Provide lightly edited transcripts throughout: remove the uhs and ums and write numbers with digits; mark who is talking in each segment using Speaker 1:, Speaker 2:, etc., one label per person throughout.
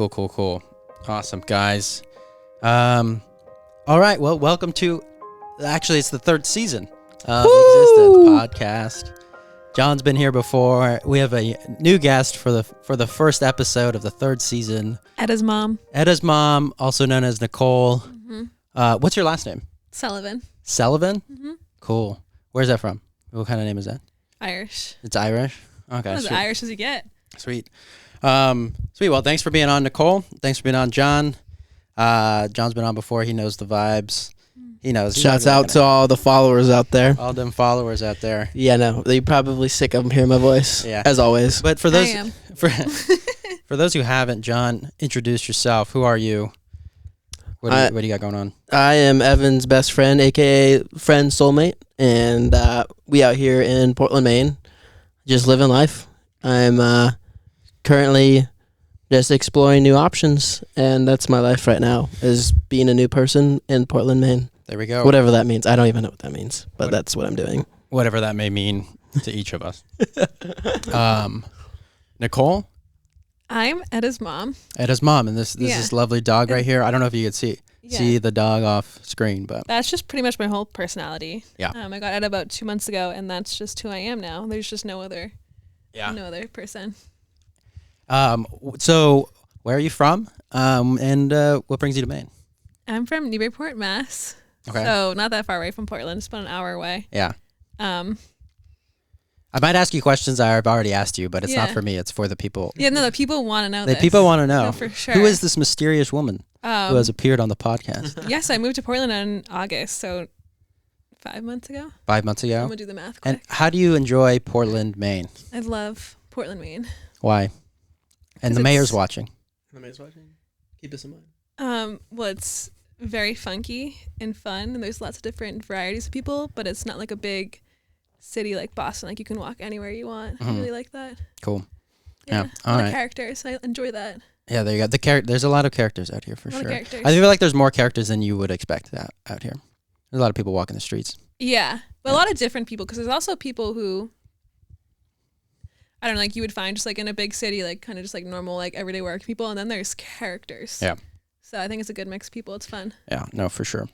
Speaker 1: Cool. Awesome, guys. All right. Well, welcome to. Actually, it's the third season of Existence podcast. John's been here before. We have a new guest for the first episode of the third season.
Speaker 2: Edda's mom,
Speaker 1: also known as Nicole.
Speaker 2: Mm-hmm.
Speaker 1: What's your last name?
Speaker 2: Sullivan.
Speaker 1: Mm-hmm. Cool. Where's that from? What kind of name is that?
Speaker 2: Irish.
Speaker 1: It's Irish? Okay.
Speaker 2: As Irish as you get.
Speaker 1: Sweet. Well, thanks for being on, Nicole. Thanks for being on, John. John's been on before. He knows the vibes. He knows.
Speaker 3: Shouts out to all the followers out there.
Speaker 1: All them followers out there.
Speaker 3: Yeah, no, they're probably sick of hearing my voice.
Speaker 1: Yeah,
Speaker 3: as always.
Speaker 1: But for those for those who haven't, John, introduce yourself. Who are you? What do you got going on?
Speaker 3: I am Evan's best friend, aka friend soulmate, and we out here in Portland, Maine, just living life. I'm currently just exploring new options, and that's my life right now, is being a new person in Portland, Maine.
Speaker 1: There we go.
Speaker 3: Whatever that means. I don't even know what that means, but that's what I'm doing.
Speaker 1: Whatever that may mean to each of us. Nicole?
Speaker 2: I'm Edda's mom.
Speaker 1: Edda's mom, and this is lovely dog right here. I don't know if you could see the dog off screen, but
Speaker 2: that's just pretty much my whole personality.
Speaker 1: Yeah.
Speaker 2: I got Edda about 2 months ago, and that's just who I am now. There's just no other person.
Speaker 1: So where are you from? And what brings you to Maine?
Speaker 2: I'm from Newburyport, Mass.
Speaker 1: Okay.
Speaker 2: So not that far away from Portland. It's about an hour away.
Speaker 1: Yeah. I might ask you questions I've already asked you, but it's not for me. It's for the people.
Speaker 2: Yeah, no, the people want to know
Speaker 1: The people want to know.
Speaker 2: No, for sure.
Speaker 1: Who is this mysterious woman who has appeared on the podcast?
Speaker 2: Yes, I moved to Portland in August, so 5 months ago.
Speaker 1: 5 months ago?
Speaker 2: I'm going to do the math quick.
Speaker 1: And how do you enjoy Portland, Maine?
Speaker 2: I love Portland, Maine.
Speaker 1: Why? And the mayor's watching.
Speaker 3: The mayor's watching? Keep this in mind.
Speaker 2: Well, it's very funky and fun, and there's lots of different varieties of people, but it's not like a big city like Boston. Like, you can walk anywhere you want. I really like that.
Speaker 1: Cool.
Speaker 2: Yeah.
Speaker 1: All right.
Speaker 2: Characters. I enjoy that.
Speaker 1: Yeah, there you go. There's a lot of characters out here for sure. I
Speaker 2: characters.
Speaker 1: feel like there's more characters than you would expect out here. There's a lot of people walking the streets.
Speaker 2: Yeah. But a lot of different people, because there's also people who, I don't know, like you would find just like in a big city, like kind of just like normal, like everyday work people. And then there's characters.
Speaker 1: Yeah.
Speaker 2: So I think it's a good mix of people. It's fun.
Speaker 1: Yeah, no, for sure.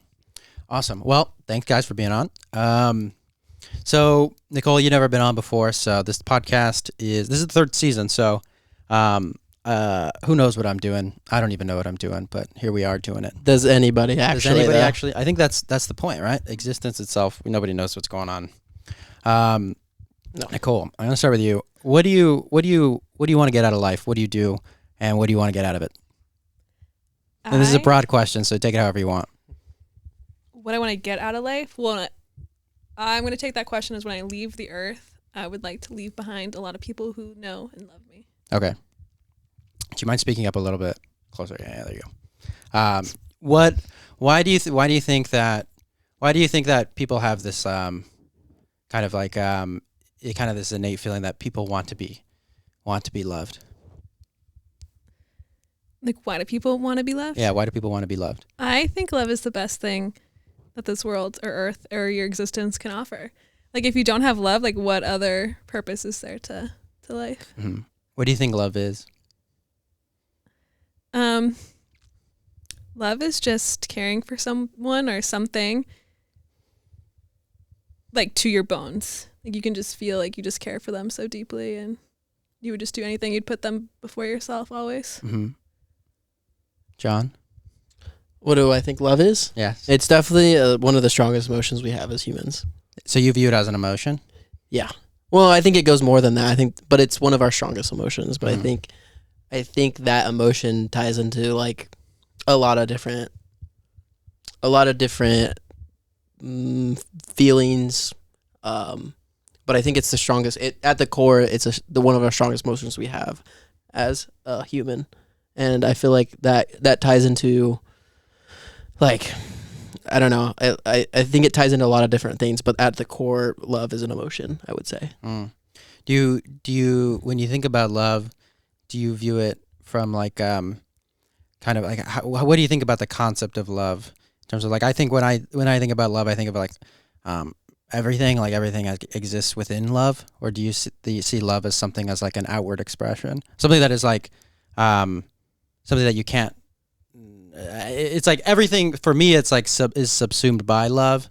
Speaker 1: Awesome. Well, thanks guys for being on. So Nicole, you've never been on before. So this podcast this is the third season. So, who knows what I'm doing? I don't even know what I'm doing, but here we are doing it.
Speaker 3: Does anybody actually?
Speaker 1: I think that's the point, right? Existence itself. Nobody knows what's going on. No. Nicole, I'm going to start with you. What do you want to get out of life? What do you do? And what do you want to get out of it? And this is a broad question, so take it however you want.
Speaker 2: What I want to get out of life? Well, I'm going to take that question as when I leave the earth, I would like to leave behind a lot of people who know and love me. Okay.
Speaker 1: Do you mind speaking up a little bit closer? Yeah, there you go. Why do you think that people have this kind of like this innate feeling that people want to be loved?
Speaker 2: Like, why do people want to be loved?
Speaker 1: Yeah, why do people want to be loved?
Speaker 2: I think love is the best thing that this world or earth or your existence can offer. Like, if you don't have love, like, what other purpose is there to life?
Speaker 1: Mm-hmm. What do you think love is?
Speaker 2: Love is just caring for someone or something, like, to your bones. Like, you can just feel like you just care for them so deeply, and you would just do anything. You'd put them before yourself always.
Speaker 1: Mm-hmm. John?
Speaker 3: What do I think love is?
Speaker 1: Yes.
Speaker 3: It's definitely one of the strongest emotions we have as humans.
Speaker 1: So you view it as an emotion?
Speaker 3: Yeah. Well, I think it goes more than that. but it's one of our strongest emotions. But I think that emotion ties into like a lot of different feelings. But I think it's the strongest. At the core, it's one of our strongest emotions we have as a human. And I feel like that ties into, like, I don't know. I think it ties into a lot of different things, but at the core, love is an emotion, I would say.
Speaker 1: Mm. Do you when you think about love, do you view it from like kind of like what do you think about the concept of love in terms of like I think when I think about love, I think of like everything exists within love, or do you see love as something as like an outward expression, something that is like something that you can't. It's like everything for me. It's like is subsumed by love,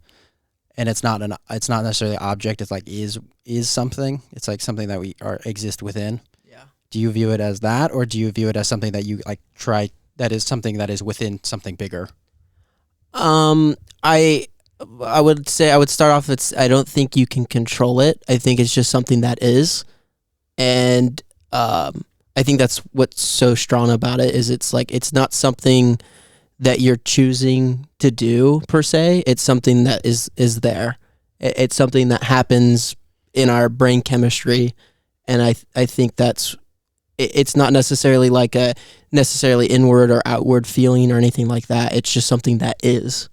Speaker 1: and it's not necessarily an object. It's like is something. It's like something that we exist within.
Speaker 3: Yeah.
Speaker 1: Do you view it as that, or do you view it as something that you like try? That is something that is within something bigger.
Speaker 3: I would say I would start off. I don't think you can control it. I think it's just something that is, and I think that's what's so strong about it is it's like it's not something that you're choosing to do per se. It's something that is there. It's something that happens in our brain chemistry, and I think it's not necessarily like a necessarily inward or outward feeling or anything like that. It's just something that is.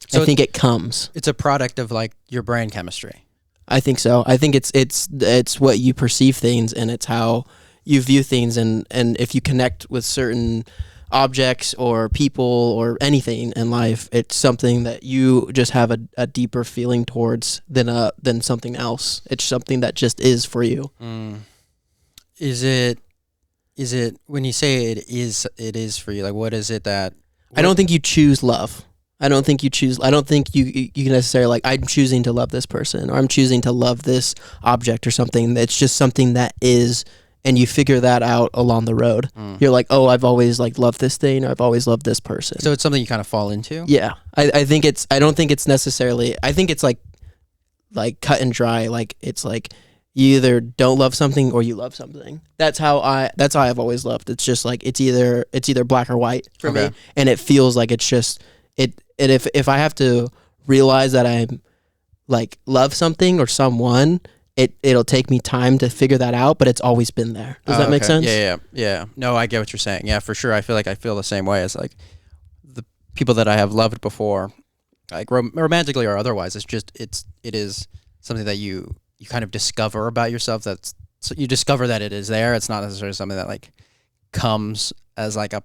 Speaker 3: So I think it comes.
Speaker 1: It's a product of like your brain chemistry.
Speaker 3: I think so. I think it's what you perceive things, and it's how you view things, and if you connect with certain objects or people or anything in life, it's something that you just have a deeper feeling towards than something else. It's something that just is for you.
Speaker 1: Is it when you say it is for you, like what is it that
Speaker 3: I don't think you choose love. I don't think you can necessarily like I'm choosing to love this person or I'm choosing to love this object or something. It's just something that is, and you figure that out along the road. You're like, oh, I've always like loved this thing, or I've always loved this person.
Speaker 1: So it's something you kind of fall into?
Speaker 3: Yeah. I think I don't think it's necessarily, I think it's like cut and dry. Like it's like you either don't love something or you love something. That's how I've always loved. It's just like, it's either black or white for me. And it feels like it's just, and if I have to realize that I'm like love something or someone, it'll take me time to figure that out, but it's always been there. Does that make sense?
Speaker 1: Yeah. No, I get what you're saying. Yeah, for sure. I feel the same way as like the people that I have loved before, like romantically or otherwise. It is something that you kind of discover about yourself. So you discover that it is there. It's not necessarily something that like comes as like a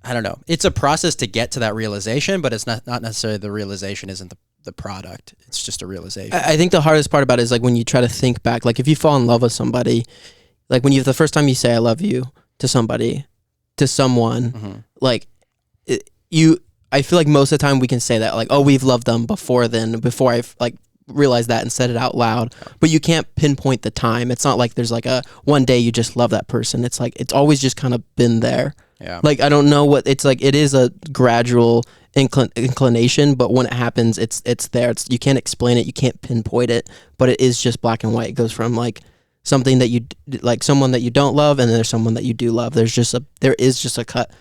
Speaker 1: I don't know. It's a process to get to that realization, but it's not necessarily the realization isn't the product. It's just a realization.
Speaker 3: I think the hardest part about it is like when you try to think back, like if you fall in love with somebody, like when the first time you say I love you to somebody, to someone, like I feel like most of the time we can say that like, oh, we've loved them before I've like realized that and said it out loud, but you can't pinpoint the time. It's not like there's like a one day you just love that person. It's like, it's always just kind of been there.
Speaker 1: Yeah.
Speaker 3: Like, I don't know what it's like. It is a gradual inclination, but when it happens, it's there. You can't explain it. You can't pinpoint it, but it is just black and white. It goes from like something that you like, someone that you don't love, and then there's someone that you do love. There is just a cut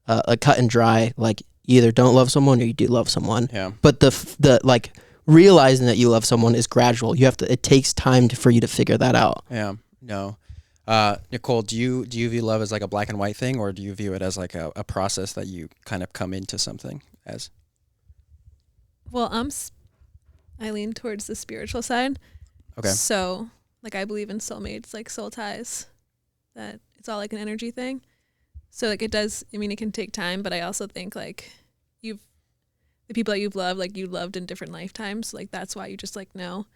Speaker 3: and dry. Like you either don't love someone or you do love someone.
Speaker 1: Yeah.
Speaker 3: But the like realizing that you love someone is gradual. It takes time for you to figure that out.
Speaker 1: Yeah. No. Nicole, do you view love as like a black and white thing, or do you view it as like a process that you kind of come into something as?
Speaker 2: Well, I lean towards the spiritual side.
Speaker 1: Okay.
Speaker 2: So, like, I believe in soulmates, like soul ties, that it's all like an energy thing. So, like, it can take time, but I also think like the people that you've loved, like you loved in different lifetimes, like that's why you just like know.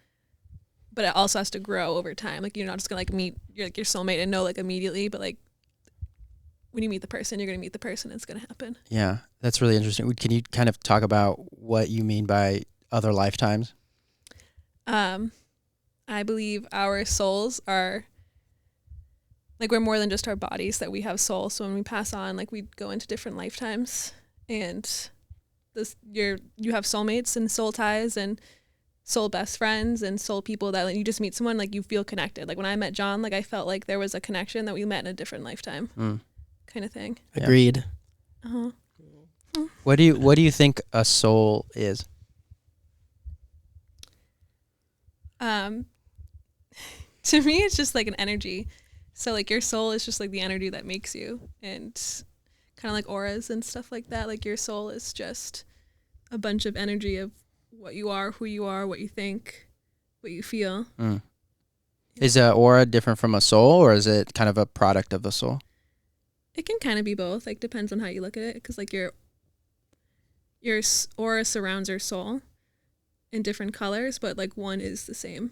Speaker 2: But it also has to grow over time. Like you're not just gonna like meet your soulmate and know like immediately, but like when you meet the person, you're gonna meet the person. It's gonna happen.
Speaker 1: Yeah, that's really interesting. Can you kind of talk about what you mean by other lifetimes?
Speaker 2: I believe our souls are like we're more than just our bodies. That we have souls. So when we pass on, like we go into different lifetimes, and you have soulmates and soul ties and soul best friends and soul people that like, you just meet someone like you feel connected. Like when I met John, like I felt like there was a connection that we met in a different lifetime, kind of thing.
Speaker 3: Agreed.
Speaker 1: What do you think a soul is?
Speaker 2: To me, it's just like an energy. So like your soul is just like the energy that makes you, and kind of like auras and stuff like that. Like your soul is just a bunch of energy of what you are, who you are, what you think, what you feel. Yeah.
Speaker 1: Is an aura different from a soul, or is it kind of a product of the soul?
Speaker 2: It can kind of be both. Like depends on how you look at it, because like your aura surrounds your soul in different colors, but like one is the same.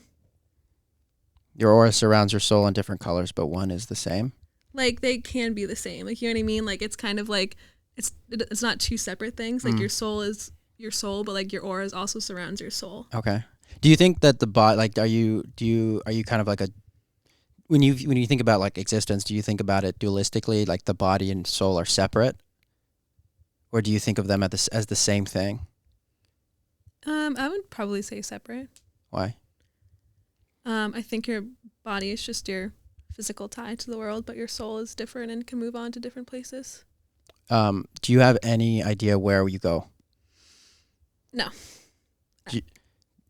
Speaker 1: Your aura surrounds your soul in different colors, but one is the same?
Speaker 2: like they can be the same. Like, you know what I mean? Like, it's kind of like it's not two separate things. Like your soul is your soul, but like your aura also surrounds your soul.
Speaker 1: Okay. Do you think that the body, like, are you kind of like when you think about like existence, do you think about it dualistically, like the body and soul are separate, or do you think of them as the same thing?
Speaker 2: I would probably say separate.
Speaker 1: Why?
Speaker 2: I think your body is just your physical tie to the world, but your soul is different and can move on to different places.
Speaker 1: Do you have any idea where you go?
Speaker 2: No.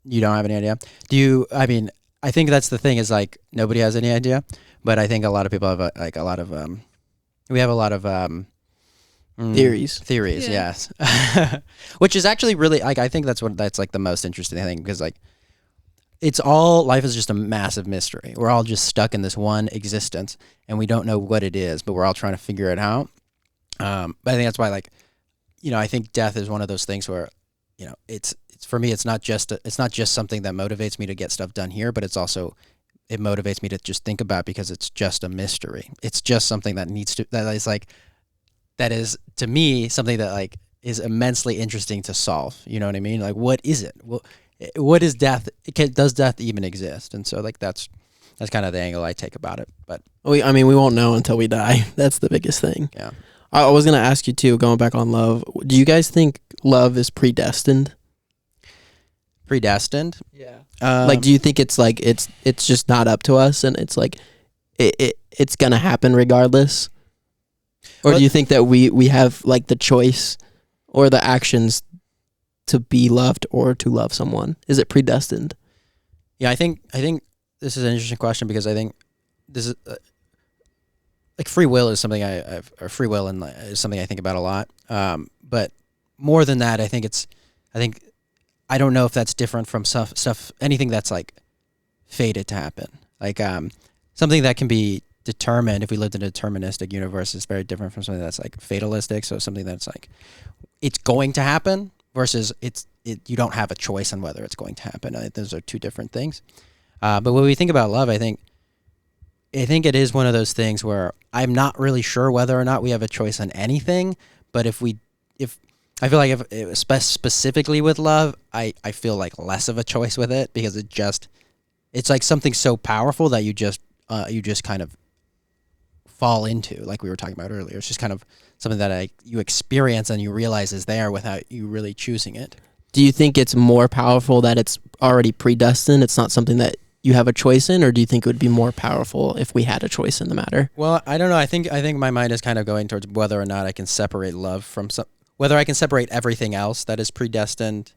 Speaker 1: You don't have any idea? Do you, I mean, I think that's the thing is like nobody has any idea, but I think a lot of people have we have a lot of
Speaker 3: Theories,
Speaker 1: yeah. Yes. Which is actually really, like, I think that's like the most interesting thing, because like life is just a massive mystery. We're all just stuck in this one existence and we don't know what it is, but we're all trying to figure it out. But I think that's why, like, I think death is one of those things where, it's for me, it's not just something that motivates me to get stuff done here, but it motivates me to just think about, because it's just a mystery. It's just something that is to me something that like is immensely interesting to solve. You know what I mean? Like, what is it? What is death? Does death even exist? And so like that's kind of the angle I take about it. But
Speaker 3: we won't know until we die. That's the biggest thing.
Speaker 1: Yeah.
Speaker 3: I was gonna ask you too, going back on love. Do you guys think love is predestined?
Speaker 1: Predestined?
Speaker 3: Yeah. Like, do you think it's like it's just not up to us, and it's like it's gonna happen regardless? Or do you think that we have like the choice or the actions to be loved or to love someone? Is it predestined?
Speaker 1: Yeah, I think this is an interesting question, because I think this is like free will is something free will is something I think about a lot. But more than that, I don't know if that's different from stuff anything that's like fated to happen. Like something that can be determined, if we lived in a deterministic universe, is very different from something that's like fatalistic. So something that's like it's going to happen versus you don't have a choice on whether it's going to happen. Those are two different things. But when we think about love, I think it is one of those things where I'm not really sure whether or not we have a choice on anything. But if I feel like if specifically with love, I feel like less of a choice with it, because it's like something so powerful that you just kind of fall into, like we were talking about earlier. It's just kind of something that you experience and you realize is there without you really choosing it.
Speaker 3: Do you think it's more powerful that it's already predestined? It's not something that you have a choice in, or do you think it would be more powerful if we had a choice in the matter?
Speaker 1: Well, I don't know. I think my mind is kind of going towards whether or not I can separate love from whether I can separate everything else that is predestined.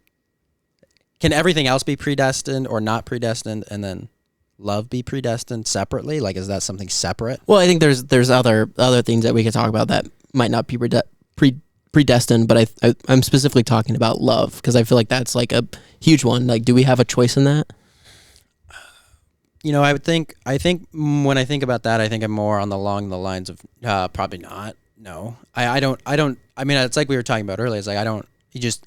Speaker 1: Can everything else be predestined or not predestined, and then love be predestined separately? Like, is that something separate?
Speaker 3: Well, I think there's other things that we could talk about that might not be predestined, but I'm specifically talking about love, because I feel like that's like a huge one. Like, do we have a choice in that?
Speaker 1: I think when I think about that, I think I'm more along the lines of probably not. No, I don't. I mean, it's like we were talking about earlier. It's like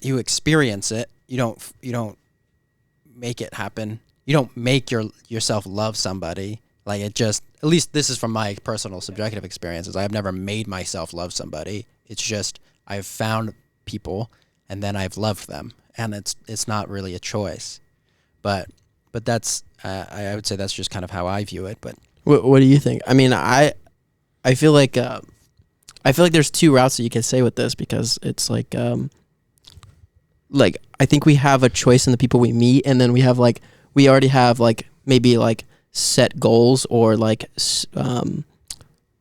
Speaker 1: you experience it. You don't make it happen. You don't make yourself love somebody. Like, it just, at least this is from my personal subjective experiences. I've never made myself love somebody. It's just I've found people and then I've loved them, and it's not really a choice. But that's I would say that's just kind of how I view it. But
Speaker 3: what do you think? I mean, I feel like there's two routes that you can say with this, because it's like I think we have a choice in the people we meet, and then we already have like maybe like set goals, or like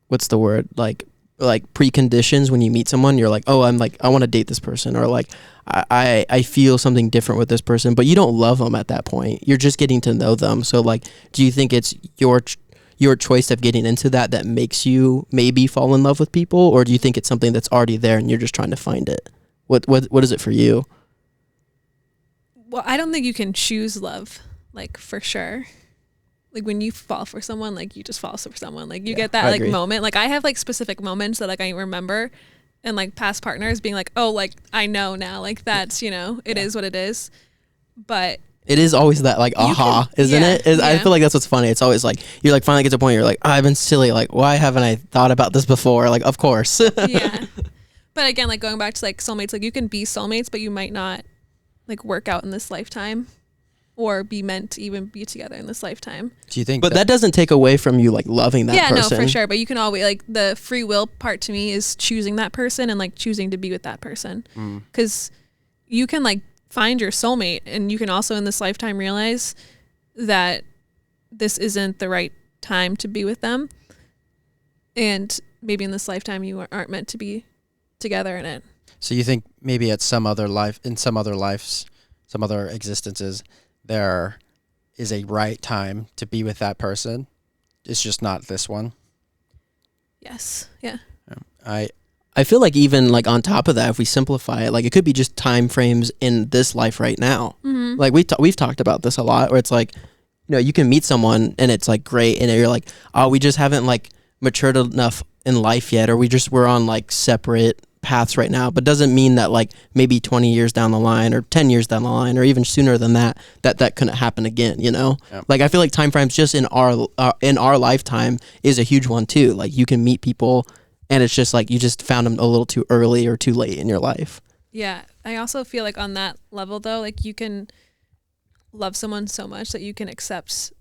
Speaker 3: what's the word, like preconditions. When you meet someone, you're like, oh, I want to date this person, or like I feel something different with this person, but you don't love them at that point. You're just getting to know them. So like, do you think it's your choice of getting into that makes you maybe fall in love with people, or do you think it's something that's already there and you're just trying to find it? What is it for you?
Speaker 2: Well, I don't think you can choose love, like, for sure. Like, when you fall for someone, like, you just fall for someone. Like, you get that like moment. Like, I have like specific moments that like I remember, and like past partners being like, oh, like, I know now, like, that's, it is what it is. But
Speaker 3: It is always that like aha, isn't it? I feel like that's what's funny. It's always like you're like finally get to a point where you're like, oh, I've been silly. Like, why haven't I thought about this before? Like, of course.
Speaker 2: Yeah. But again, like going back to like soulmates, like you can be soulmates, but you might not like work out in this lifetime or be meant to even be together in this lifetime.
Speaker 1: Do you think?
Speaker 3: But that doesn't take away from you like loving that person.
Speaker 2: Yeah, no, for sure. But you can always like the free will part to me is choosing that person and like choosing to be with that person. Because you can like find your soulmate, and you can also in this lifetime realize that this isn't the right time to be with them, and maybe in this lifetime you aren't meant to be together in it.
Speaker 1: So you think maybe at some other life, in some other lives, some other existences, there is a right time to be with that person. It's just not this one.
Speaker 2: Yes. Yeah.
Speaker 3: I feel like even like on top of that, if we simplify it, like it could be just time frames in this life right now. Like we've talked about this a lot, where it's like, you know, you can meet someone and it's like great, and you're like, oh, we just haven't like matured enough in life yet, or we're on like separate paths right now. But doesn't mean that like maybe 20 years down the line or 10 years down the line or even sooner than that couldn't happen again, you know? Yep. Like I feel like time frames just in our lifetime is a huge one too. Like you can meet people and it's just like you just found them a little too early or too late in your life.
Speaker 2: Yeah. I also feel like on that level though, like you can love someone so much that you can accept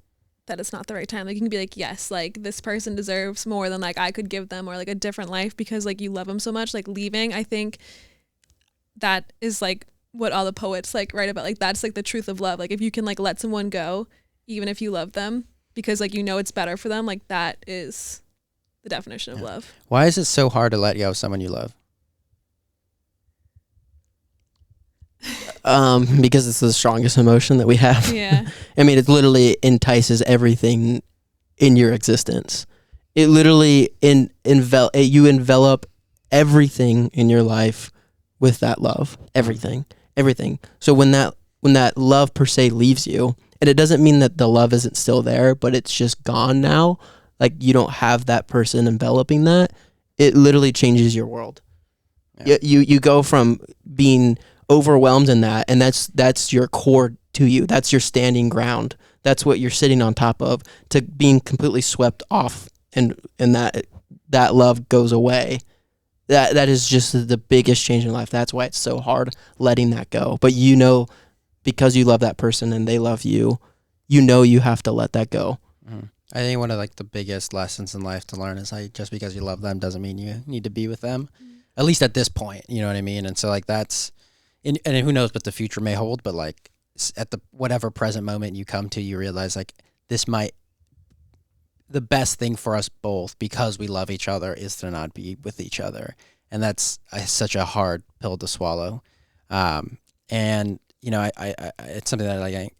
Speaker 2: that it's not the right time. Like you can be like, yes, like this person deserves more than like I could give them, or like a different life, because like you love them so much. Like leaving, I think that is like what all the poets like write about. Like that's like the truth of love. Like if you can like let someone go, even if you love them, because like you know it's better for them, like that is the definition of love.
Speaker 1: Why is it so hard to let go of someone you love?
Speaker 3: Because it's the strongest emotion that we have.
Speaker 2: Yeah.
Speaker 3: I mean, it literally entices everything in your existence. It literally you envelop everything in your life with that love. Everything. So when that love per se leaves you, and it doesn't mean that the love isn't still there, but it's just gone now. Like you don't have that person enveloping that. It literally changes your world. Yeah. You go from being overwhelmed in that, and that's your core to you. That's your standing ground. That's what you're sitting on top of, to being completely swept off, and that love goes away. That is just the biggest change in life. That's why it's so hard letting that go. But you know, because you love that person and they love you, you know you have to let that go.
Speaker 1: Mm-hmm. I think one of like the biggest lessons in life to learn is like just because you love them doesn't mean you need to be with them. At least at this point, you know what I mean? And so like that's, and who knows what the future may hold, but like at the whatever present moment you come to, you realize like this might, the best thing for us both, because we love each other, is to not be with each other. And that's such a hard pill to swallow. And you know, I it's something that like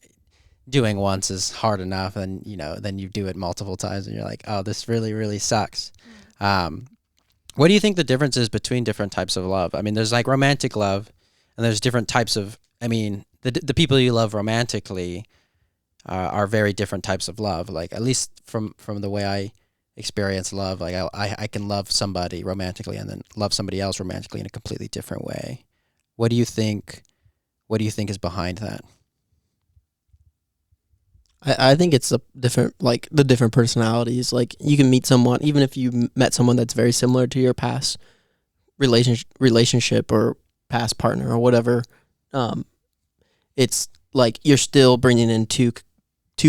Speaker 1: doing once is hard enough, and you know, then you do it multiple times and you're like, oh, this really, really sucks. What do you think the difference is between different types of love? I mean, there's like romantic love, and there's different types of, I mean, the people you love romantically are very different types of love. Like at least from the way I experience love, like I can love somebody romantically and then love somebody else romantically in a completely different way. What do you think is behind that?
Speaker 3: I think it's the different personalities. Like you can meet someone, even if you met someone that's very similar to your past relationship or past partner or whatever. It's like you're still bringing in two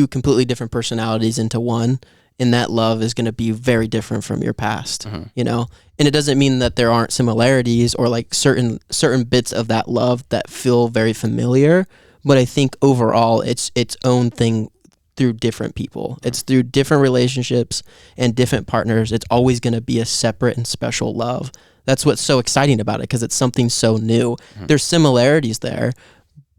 Speaker 3: completely different personalities into one, and that love is going to be very different from your past, you know? And it doesn't mean that there aren't similarities or like certain bits of that love that feel very familiar, but I think overall it's its own thing through different people. It's through different relationships and different partners. It's always going to be a separate and special love. That's what's so exciting about it, because it's something so new. There's similarities there,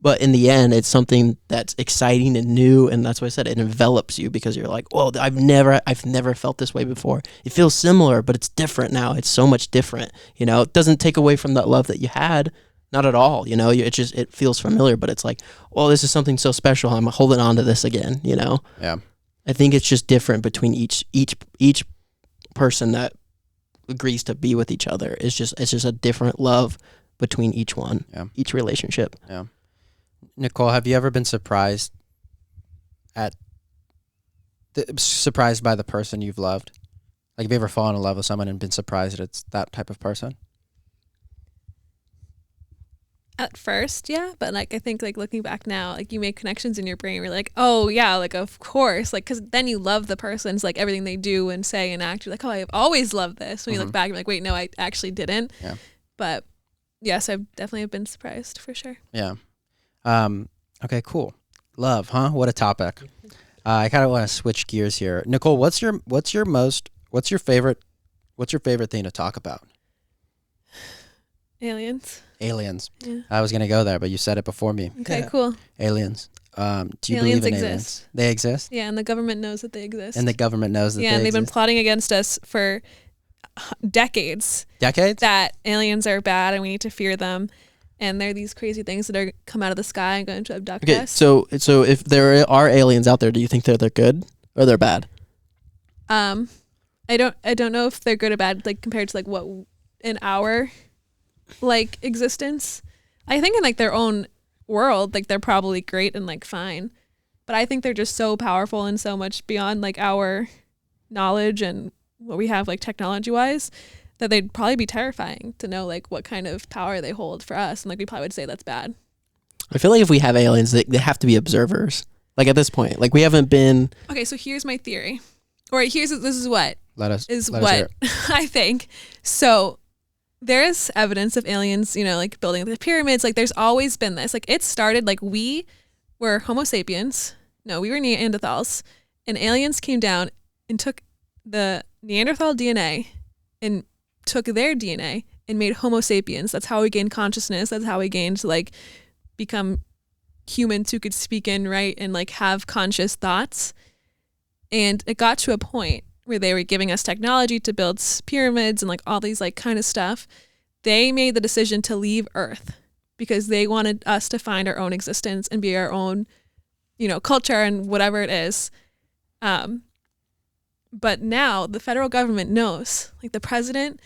Speaker 3: but in the end, it's something that's exciting and new, and that's why I said it envelops you, because you're like, "Whoa, I've never felt this way before." It feels similar, but it's different now. It's so much different. You know, it doesn't take away from that love that you had, not at all. You know, it feels familiar, but it's like, "Well, this is something so special. I'm holding on to this again." You know.
Speaker 1: Yeah.
Speaker 3: I think it's just different between each person that agrees to be with each other. It's just a different love between each one, each relationship.
Speaker 1: Yeah. Nicole, have you ever been surprised surprised by the person you've loved? Like, have you ever fallen in love with someone and been surprised that it's that type of person?
Speaker 2: At first, yeah, but like I think like looking back now, like you make connections in your brain. You're like, oh yeah, like of course, like because then you love the person's like everything they do and say and act. You're like, oh, I've always loved this. When you look back, you're like, wait, no, I actually didn't.
Speaker 1: Yeah.
Speaker 2: But yes, I've definitely been surprised for sure.
Speaker 1: Yeah. Okay, cool. Love, huh? What a topic. I kind of want to switch gears here. Nicole, what's your favorite thing to talk about?
Speaker 2: Aliens.
Speaker 1: Yeah. I was gonna go there, but you said it before me.
Speaker 2: Okay, cool.
Speaker 1: Aliens. Do you
Speaker 2: aliens
Speaker 1: believe in
Speaker 2: exist.
Speaker 1: aliens? They exist?
Speaker 2: Yeah, and the government knows that they exist.
Speaker 1: And the government knows that
Speaker 2: yeah,
Speaker 1: they
Speaker 2: and they've
Speaker 1: exist?
Speaker 2: been plotting against us for decades.
Speaker 1: Decades?
Speaker 2: That aliens are bad and we need to fear them. And they're these crazy things that are come out of the sky and going to abduct us.
Speaker 3: So if there are aliens out there, do you think they're good or they're bad?
Speaker 2: I don't know if they're good or bad, like compared to like what in our like existence. I think in like their own world, like they're probably great and like fine. But I think they're just so powerful and so much beyond like our knowledge and what we have like technology wise that they'd probably be terrifying to know like what kind of power they hold for us. And like we probably would say that's bad.
Speaker 3: I feel like if we have aliens, they have to be observers. Like at this point, like we haven't been.
Speaker 2: Okay, so here's my theory. Or this is what
Speaker 1: Let us hear it.
Speaker 2: I think. So there's evidence of aliens, like building the pyramids. Like there's always been this. Like it started like we were Homo sapiens. No, we were Neanderthals. And aliens came down and took the Neanderthal DNA and took their DNA and made Homo sapiens. That's how we gained consciousness. That's how we gained to like become humans who could speak and write and like have conscious thoughts. And it got to a point where they were giving us technology to build pyramids and like all these like kind of stuff. They made the decision to leave Earth because they wanted us to find our own existence and be our own, culture and whatever it is. But now the federal government knows, like the president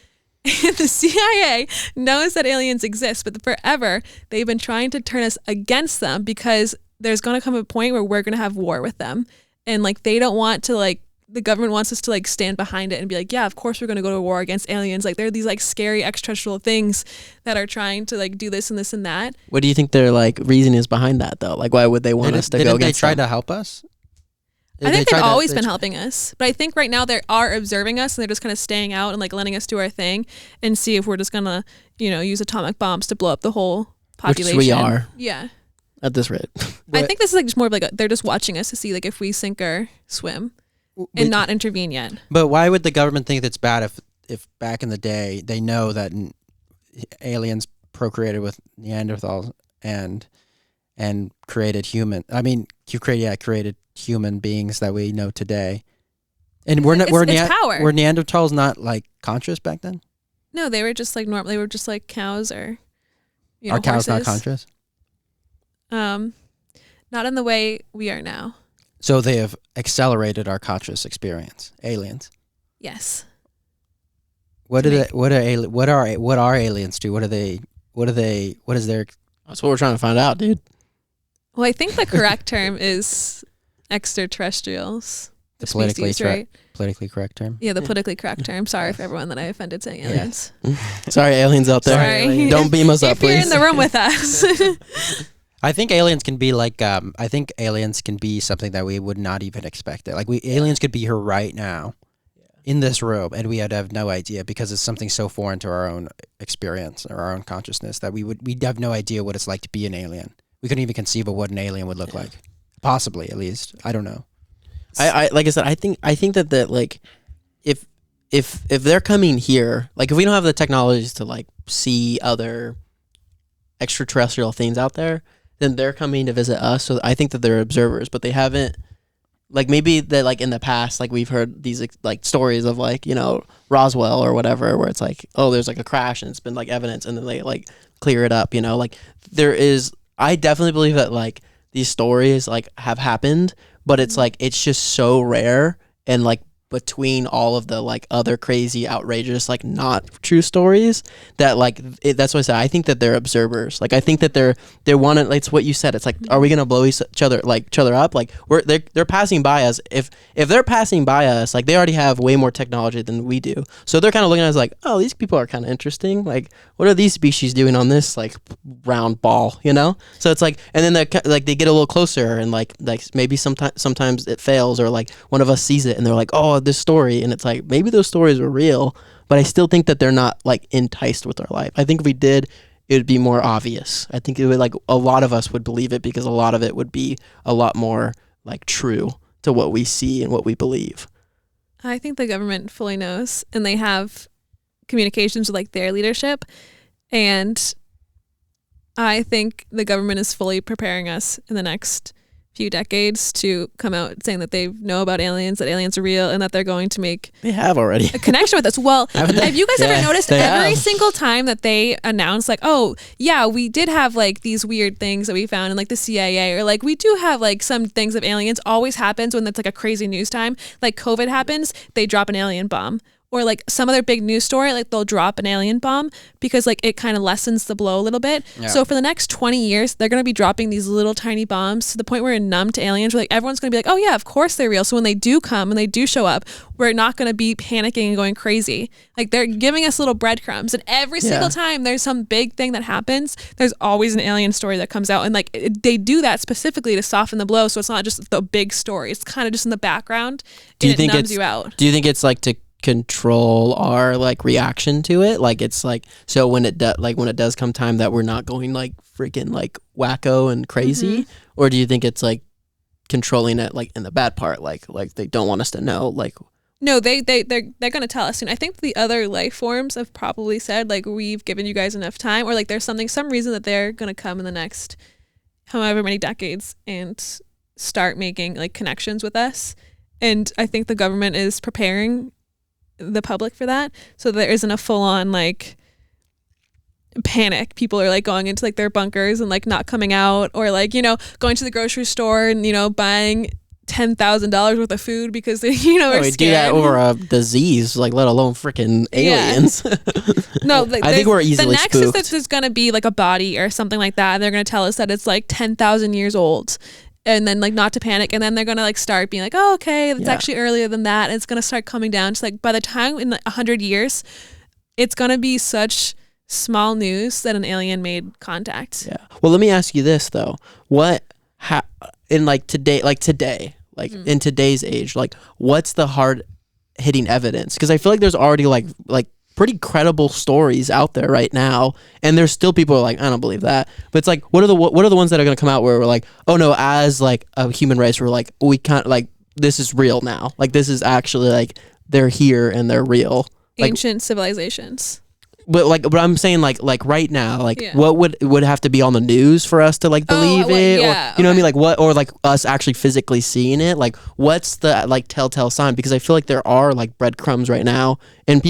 Speaker 2: and the CIA knows that aliens exist, but forever they've been trying to turn us against them because there's going to come a point where we're going to have war with them. And like they don't want to like the government wants us to like stand behind it and be like, yeah, of course we're going to go to war against aliens. Like there are these like scary extraterrestrial things that are trying to like do this and this and that.
Speaker 3: What do you think their like reason is behind that though? Like why would they want us to go against them?
Speaker 1: Didn't they try to help us?
Speaker 2: I think they've always been helping us, but I think right now they are observing us and they're just kind of staying out and like letting us do our thing and see if we're just gonna, use atomic bombs to blow up the whole population.
Speaker 3: Which we are.
Speaker 2: Yeah.
Speaker 3: At this rate.
Speaker 2: I think this is like just more of like they're just watching us to see like if we sink or swim and not intervene yet.
Speaker 1: But why would the government think that's bad if back in the day they know that aliens procreated with Neanderthals and created created human beings that we know today? And
Speaker 2: it's power.
Speaker 1: Were Neanderthals not like conscious back then?
Speaker 2: No, they were just like normal. They were just like cows or
Speaker 1: Are cows
Speaker 2: horses.
Speaker 1: not conscious?
Speaker 2: Not in the way we are now.
Speaker 1: So they have accelerated our conscious experience. Aliens.
Speaker 2: Yes.
Speaker 1: What are aliens do? What is their?
Speaker 3: That's what we're trying to find out, dude.
Speaker 2: Well, I think the correct term is extraterrestrials.
Speaker 1: The
Speaker 2: politically
Speaker 1: correct term.
Speaker 2: Yeah, the politically correct term. Sorry for everyone that I offended saying aliens.
Speaker 3: Sorry, aliens out there.
Speaker 2: Sorry.
Speaker 3: Don't beam us up,
Speaker 2: if you're
Speaker 3: please.
Speaker 2: in the room with us.
Speaker 1: I think aliens can be like. I think aliens can be something that we would not even expect. It. Like aliens could be here right now, in this room, and we would have no idea because it's something so foreign to our own experience or our own consciousness that we'd have no idea what it's like to be an alien. We couldn't even conceive of what an alien would look like. Possibly, at least. I don't know.
Speaker 3: I like I said, I think that like if they're coming here, like if we don't have the technologies to like see other extraterrestrial things out there, then they're coming to visit us. So I think that they're observers, but they haven't, like maybe that like in the past, like we've heard these like stories of like, Roswell or whatever, where it's like, oh, there's like a crash and it's been like evidence and then they like clear it up, like I definitely believe that like these stories like have happened, but it's like, it's just so rare and like between all of the like other crazy, outrageous, like not true stories, that like that's what I said. I think that they're observers. Like I think that they want to. Like, it's what you said. It's like, are we gonna blow each other up? Like they're passing by us. If they're passing by us, like they already have way more technology than we do. So they're kind of looking at us like, oh, these people are kind of interesting. Like, what are these species doing on this like round ball? You know? So it's like, and then they get a little closer, and like maybe sometimes it fails, or like one of us sees it and they're like, oh, this story, and it's like maybe those stories were real, but I still think that they're not like enticed with our life. I think if we did, it would be more obvious. I think it would, like, a lot of us would believe it, because a lot of it would be a lot more like true to what we see and what we believe.
Speaker 2: I think the government fully knows, and they have communications with like their leadership, and I think the government is fully preparing us in the next few decades to come out saying that they know about aliens, that aliens are real, and that they're going to make
Speaker 3: They have already
Speaker 2: a connection with us. Well, have you guys ever noticed every
Speaker 3: have.
Speaker 2: single time that they announce like, oh yeah, we did have like these weird things that we found in like the CIA, or like we do have like some things of aliens, always happens when it's like a crazy news time. Like COVID happens, they drop an alien bomb. Or like some other big news story, like they'll drop an alien bomb, because like it kind of lessens the blow a little bit.
Speaker 1: Yeah.
Speaker 2: So for the next 20 years, they're going to be dropping these little tiny bombs to the point where we're numb to aliens. Where like everyone's going to be like, oh yeah, of course they're real. So when they do come and they do show up, we're not going to be panicking and going crazy. Like they're giving us little breadcrumbs, and every single time there's some big thing that happens, there's always an alien story that comes out. And like they do that specifically to soften the blow. So it's not just the big story. It's kind of just in the background.
Speaker 3: Do you
Speaker 2: and
Speaker 3: think
Speaker 2: it numbs you out.
Speaker 3: Do you think it's like to control our like reaction to it? Like it's like, so when it does come time that we're not going like freaking like wacko and crazy, or do you think it's like controlling it like in the bad part, like they don't want us to know? Like,
Speaker 2: no, they're gonna tell us soon. I think the other life forms have probably said like, we've given you guys enough time, or like there's some reason that they're gonna come in the next however many decades and start making like connections with us. And I think the government is preparing the public for that, so there isn't a full-on like panic. People are like going into like their bunkers and like not coming out, or like, you know, going to the grocery store and, you know, buying $10,000 worth of food because they, you know, are
Speaker 3: we
Speaker 2: scared.
Speaker 3: do that over a disease, like let alone freaking aliens.
Speaker 2: No, like,
Speaker 3: I think we're easily
Speaker 2: the next
Speaker 3: spooked.
Speaker 2: is that there's gonna be like a body or something like that, and they're gonna tell us that it's like 10,000 years old, and then like not to panic, and then they're gonna like start being like, oh okay, it's actually earlier than that, and it's gonna start coming down to like, by the time in like 100 years, it's gonna be such small news that an alien made contact.
Speaker 3: Yeah. Well, let me ask you this though: in in today's age, like what's the hard hitting evidence? Because I feel like there's already like pretty credible stories out there right now, and there's still people who are like, I don't believe that. But it's like, what are the ones that are going to come out where we're like, oh no, as like a human race, we're like, we can't, like, this is real now, like this is actually like they're here and they're real, like,
Speaker 2: ancient civilizations.
Speaker 3: But I'm saying like right now, like what would have to be on the news for us to like believe it, or you know what I mean, like what, or like us actually physically seeing it, like what's the like telltale sign? Because I feel like there are like breadcrumbs right now, and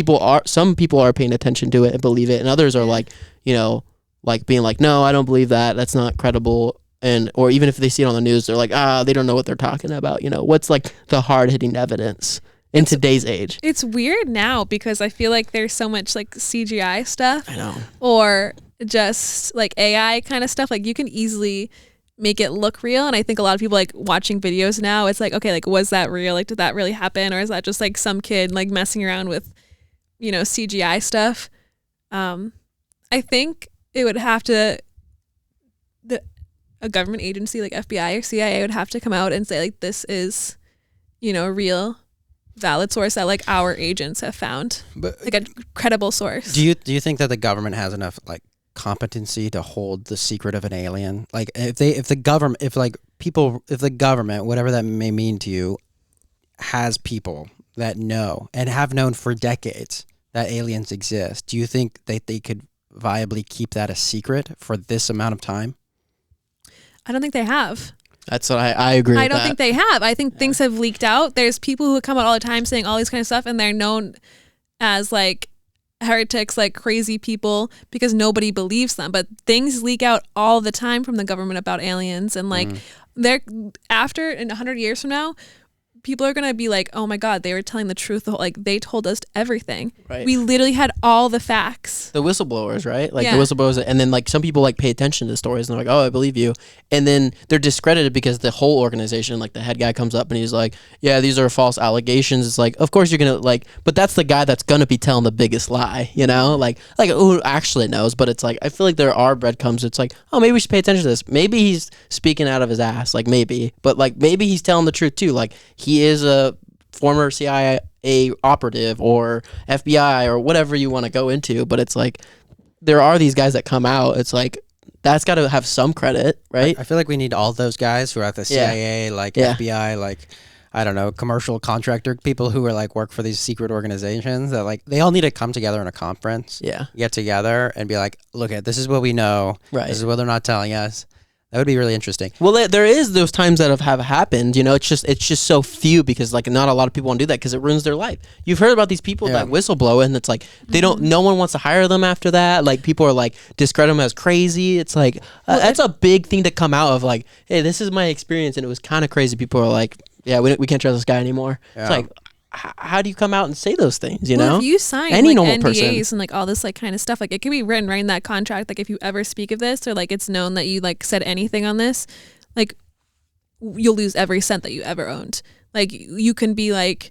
Speaker 3: some people are paying attention to it and believe it, and others are like, you know, like being like, no, I don't believe that, that's not credible. And or even if they see it on the news, they're like, they don't know what they're talking about. You know, what's like the hard hitting evidence in today's age?
Speaker 2: It's weird now because I feel like there's so much like CGI stuff.
Speaker 3: I know.
Speaker 2: Or just like AI kind of stuff. Like you can easily make it look real. And I think a lot of people like watching videos now, it's like, okay, like was that real? Like did that really happen? Or is that just like some kid like messing around with, you know, CGI stuff? I think it would have to, a government agency like FBI or CIA would have to come out and say like, this is, you know, real, valid source that like our agents have found, but like a credible source.
Speaker 1: Do you think that the government has enough like competency to hold the secret of an alien? Like if the government, whatever that may mean to you, has people that know and have known for decades that aliens exist, do you think that they could viably keep that a secret for this amount of time?
Speaker 2: I don't think they have.
Speaker 3: That's what I agree with.
Speaker 2: I don't think they have. I think things have leaked out. There's people who come out all the time saying all these kind of stuff, and they're known as like heretics, like crazy people, because nobody believes them. But things leak out all the time from the government about aliens, and like they're after in 100 years from now, people are gonna be like, oh my God, they were telling the truth. Like they told us everything.
Speaker 3: Right.
Speaker 2: We literally had all the facts.
Speaker 3: The whistleblowers, right? Like
Speaker 2: Yeah.
Speaker 3: the whistleblowers, and then like some people like pay attention to stories and they're like, oh, I believe you, and then they're discredited because the whole organization, like the head guy comes up and he's like, yeah, these are false allegations. It's like, of course you're gonna like, but that's the guy that's gonna be telling the biggest lie, you know? Like who actually knows? But it's like, I feel like there are breadcrumbs. It's like, oh, maybe we should pay attention to this. Maybe he's speaking out of his ass, like maybe, but like maybe he's telling the truth too. Like he is a former CIA operative or FBI or whatever you want to go into, but it's like there are these guys that come out. It's like that's got to have some credit, right?
Speaker 1: I feel like we need all those guys who are at the CIA, like FBI, like I don't know, commercial contractor people who are like work for these secret organizations that like they all need to come together in a conference.
Speaker 3: Yeah,
Speaker 1: get together and be like, look at this is what we know.
Speaker 3: right.
Speaker 1: This is what they're not telling us. That would be really interesting.
Speaker 3: Well, there is those times that have happened. You know, it's just so few because like not a lot of people want to do that because it ruins their life. You've heard about these people that whistleblow and it's like they don't. No one wants to hire them after that. Like people are like discredit them as crazy. It's like that's a big thing to come out of. Like, hey, this is my experience and it was kind of crazy. People are like, yeah, we can't trust this guy anymore.
Speaker 1: Yeah.
Speaker 3: It's like, how do you come out and say those things? You
Speaker 2: well,
Speaker 3: know,
Speaker 2: if you sign
Speaker 3: any
Speaker 2: like
Speaker 3: normal
Speaker 2: NDAs
Speaker 3: person.
Speaker 2: and like all this like kind of stuff, like it could be written right in that contract. Like if you ever speak of this or like it's known that you like said anything on this, like you'll lose every cent that you ever owned. Like you can be like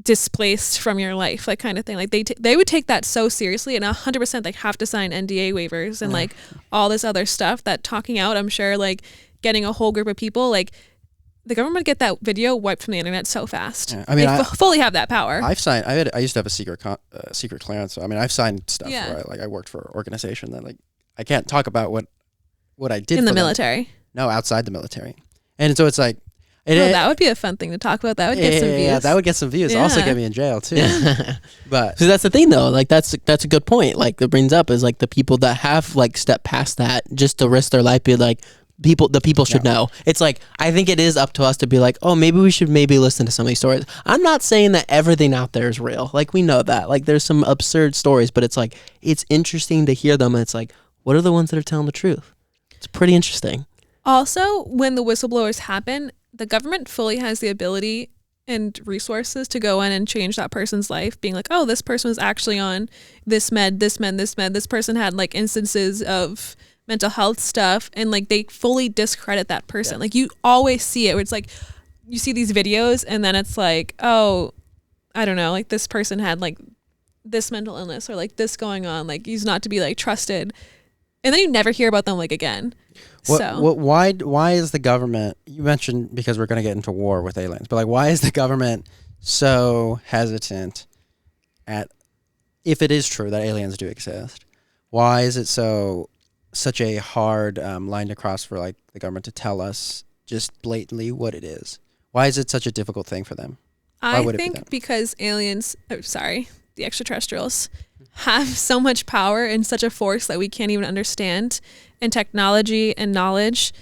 Speaker 2: displaced from your life, like kind of thing. Like they would take that so seriously and 100% like have to sign NDA waivers and like all this other stuff that talking out, I'm sure like getting a whole group of people like the government would get that video wiped from the internet so fast.
Speaker 1: Yeah. I mean,
Speaker 2: they fully have that power.
Speaker 1: I've signed. I used to have a secret clearance. So I mean, I've signed stuff
Speaker 2: Yeah.
Speaker 1: where I worked for an organization that like I can't talk about what I did
Speaker 2: in the
Speaker 1: for them.
Speaker 2: military.
Speaker 1: No, outside the military. And so it's like,
Speaker 2: That would be a fun thing to talk about. That would get some views.
Speaker 1: Yeah, that would get some views. Also
Speaker 2: Yeah.
Speaker 1: get me in jail too. But
Speaker 3: So that's the thing though. Like that's a good point. Like that brings up is like the people that have like stepped past that just to risk their life. Be like the people should know. It's like I think it is up to us to be like, oh, maybe we should listen to some of these stories. I'm not saying that everything out there is real. Like we know that. Like there's some absurd stories, but it's like it's interesting to hear them. And it's like, what are the ones that are telling the truth? It's pretty interesting.
Speaker 2: Also, when the whistleblowers happen, the government fully has the ability and resources to go in and change that person's life, being like, oh, this person was actually on this med. This person had like instances of mental health stuff, and like they fully discredit that person. Yeah. Like you always see it where it's like you see these videos and then it's like, oh, I don't know, like this person had like this mental illness or like this going on, like he's not to be like trusted, and then you never hear about them like again.
Speaker 1: Why is the government, you mentioned because we're going to get into war with aliens, but like why is the government so hesitant at, if it is true that aliens do exist, why is it such a hard line to cross for like the government to tell us just blatantly what it is? Why is it such a difficult thing for them?
Speaker 2: I think because aliens, the extraterrestrials have so much power and such a force that we can't even understand, and technology and knowledge,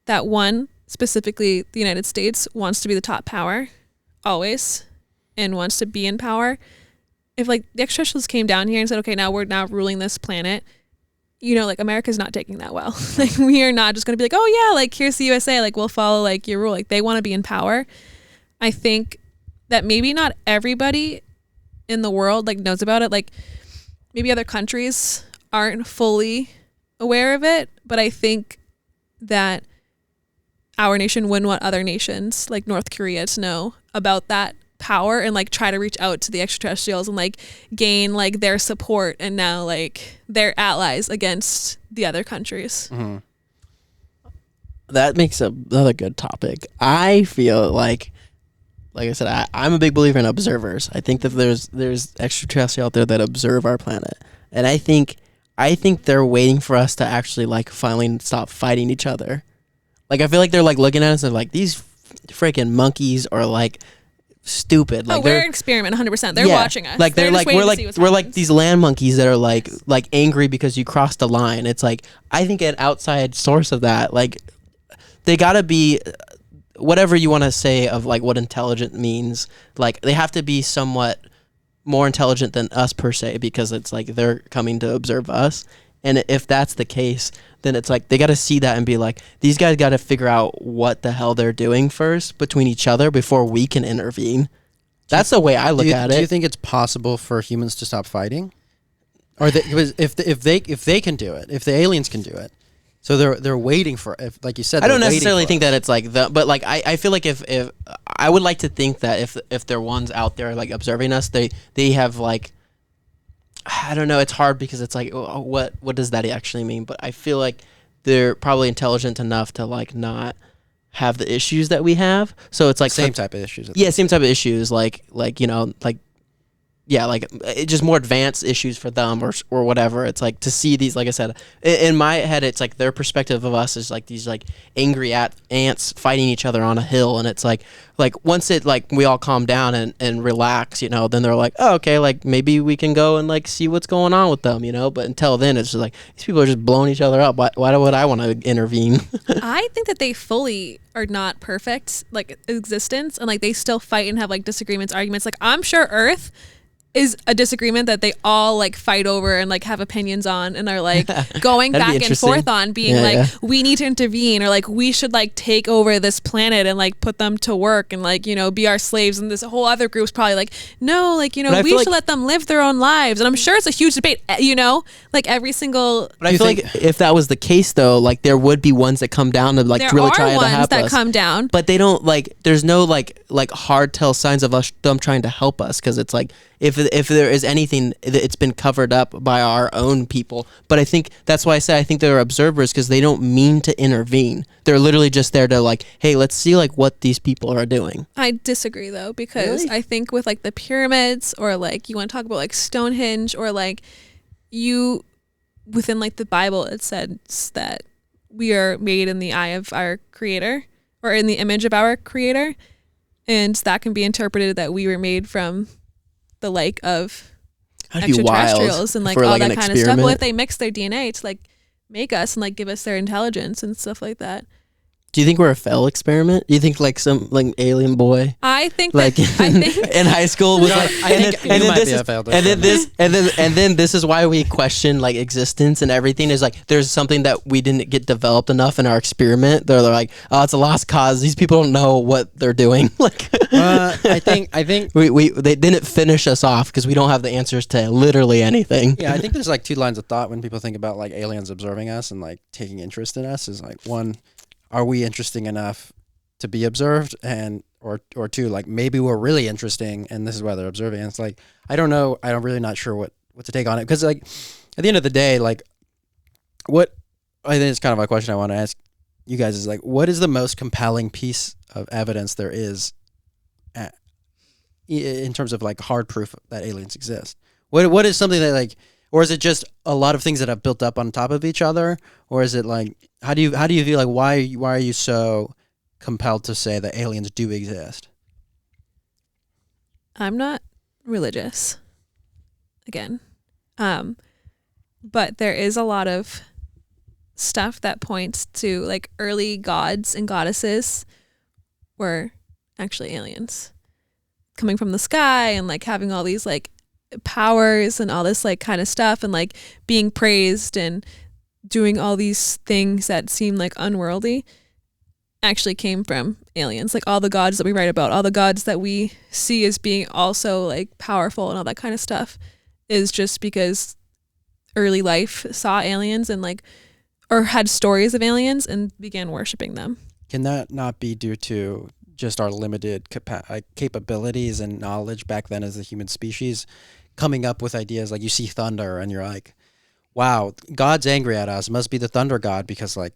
Speaker 2: that one, specifically the United States, wants to be the top power always and wants to be in power. If like the extraterrestrials came down here and said, okay, now we're now ruling this planet, you know, like America's not taking that well. Like we are not just going to be like, oh yeah, like here's the USA, like we'll follow like your rule. Like they want to be in power. I think that maybe not everybody in the world like knows about it. Like maybe other countries aren't fully aware of it, but I think that our nation wouldn't want other nations like North Korea to know about that power and like try to reach out to the extraterrestrials and like gain like their support and now like their allies against the other countries.
Speaker 1: Mm-hmm.
Speaker 3: That makes another good topic. I feel like I said, I'm a big believer in observers. I think that there's extraterrestrials out there that observe our planet, and I think they're waiting for us to actually like finally stop fighting each other. Like I feel like they're like looking at us and like these freaking monkeys are like stupid. Like
Speaker 2: we're an experiment 100%. They're watching us.
Speaker 3: Like they're like we're like these land monkeys that are like angry because you crossed the line. It's like I think an outside source of that, like they gotta be whatever you want to say of like what intelligent means. Like they have to be somewhat more intelligent than us per se, because it's like they're coming to observe us. And if that's the case, then it's like they got to see that and be like, these guys got to figure out what the hell they're doing first between each other before we can intervene. That's the way I look at it.
Speaker 1: Do you think it's possible for humans to stop fighting? Or if they can do it, if the aliens can do it, so they're waiting for, if, like you said,
Speaker 3: I don't necessarily think that it's like but like I feel like if I would like to think that if there are ones out there like observing us, they have like, I don't know, it's hard because it's like, what does that actually mean? But I feel like they're probably intelligent enough to like not have the issues that we have. So it's like
Speaker 1: same type of issues.
Speaker 3: Yeah, same type of issues, like you know, like, yeah, like it's just more advanced issues for them or whatever. It's like to see these, like I said, in my head, it's like their perspective of us is like these like angry ants fighting each other on a hill. And it's like once it like we all calm down and relax, you know, then they're like, oh, okay, like maybe we can go and like see what's going on with them, you know. But until then, it's just like these people are just blowing each other up. Why would I want to intervene?
Speaker 2: I think that they fully are not perfect, like existence, and like they still fight and have like disagreements, arguments. Like I'm sure Earth is a disagreement that they all like fight over and like have opinions on and are like going back and forth on, being we need to intervene, or like we should like take over this planet and like put them to work and like, you know, be our slaves. And this whole other group's probably like, no, like, you know, we should let them live their own lives. And I'm sure it's a huge debate, you know, like every single.
Speaker 3: But I feel like if that was the case though, like there would be ones that come down to like really try to help us. There are ones that
Speaker 2: come down,
Speaker 3: but they don't like. There's no like hard tell signs of them trying to help us, because it's like if there is anything, it's been covered up by our own people. But I think that's why I say I think they're observers, because they don't mean to intervene. They're literally just there to like, hey, let's see like what these people are doing.
Speaker 2: I disagree though, because I think with like the pyramids, or like you want to talk about like Stonehenge, or like within like the Bible, it says that we are made in the eye of our creator, or in the image of our creator. And that can be interpreted that we were made from the like of extraterrestrials and like all that kind of stuff. Well, if they mix their DNA to like make us and like give us their intelligence and stuff like that.
Speaker 3: Do you think we're a failed experiment? Do you think like some like alien boy?
Speaker 2: I think
Speaker 3: like in high school was like, and then this is why we question like existence and everything, is like there's something that we didn't get developed enough in our experiment. They're like, oh, it's a lost cause. These people don't know what they're doing. Like,
Speaker 1: I think
Speaker 3: they didn't finish us off because we don't have the answers to literally anything.
Speaker 1: Yeah, I think there's like two lines of thought when people think about like aliens observing us and like taking interest in us. Is like, one, are we interesting enough to be observed? And or two, like maybe we're really interesting and this is why they're observing. And it's like, I don't know. I'm really not sure what to take on it. Because like at the end of the day, like what I think it's kind of a question I want to ask you guys is like, what is the most compelling piece of evidence there is in terms of like hard proof that aliens exist? What is something that like, or is it just a lot of things that have built up on top of each other? Or is it like, how do you feel like, why are you so compelled to say that aliens do exist?
Speaker 2: I'm not religious, again. But there is a lot of stuff that points to like early gods and goddesses were actually aliens coming from the sky and like having all these like powers and all this like kind of stuff, and like being praised and doing all these things that seem like unworldly actually came from aliens. Like all the gods that we write about, all the gods that we see as being also like powerful and all that kind of stuff is just because early life saw aliens and like, or had stories of aliens and began worshiping them.
Speaker 1: Can that not be due to just our limited capabilities and knowledge back then as a human species, coming up with ideas like you see thunder and you're like, wow, God's angry at us. It must be the thunder god, because like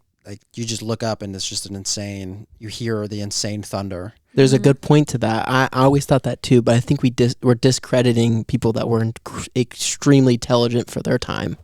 Speaker 1: you just look up and it's just you hear the insane thunder.
Speaker 3: There's a good point to that. I always thought that too, but I think we're discrediting people that were extremely intelligent for their time.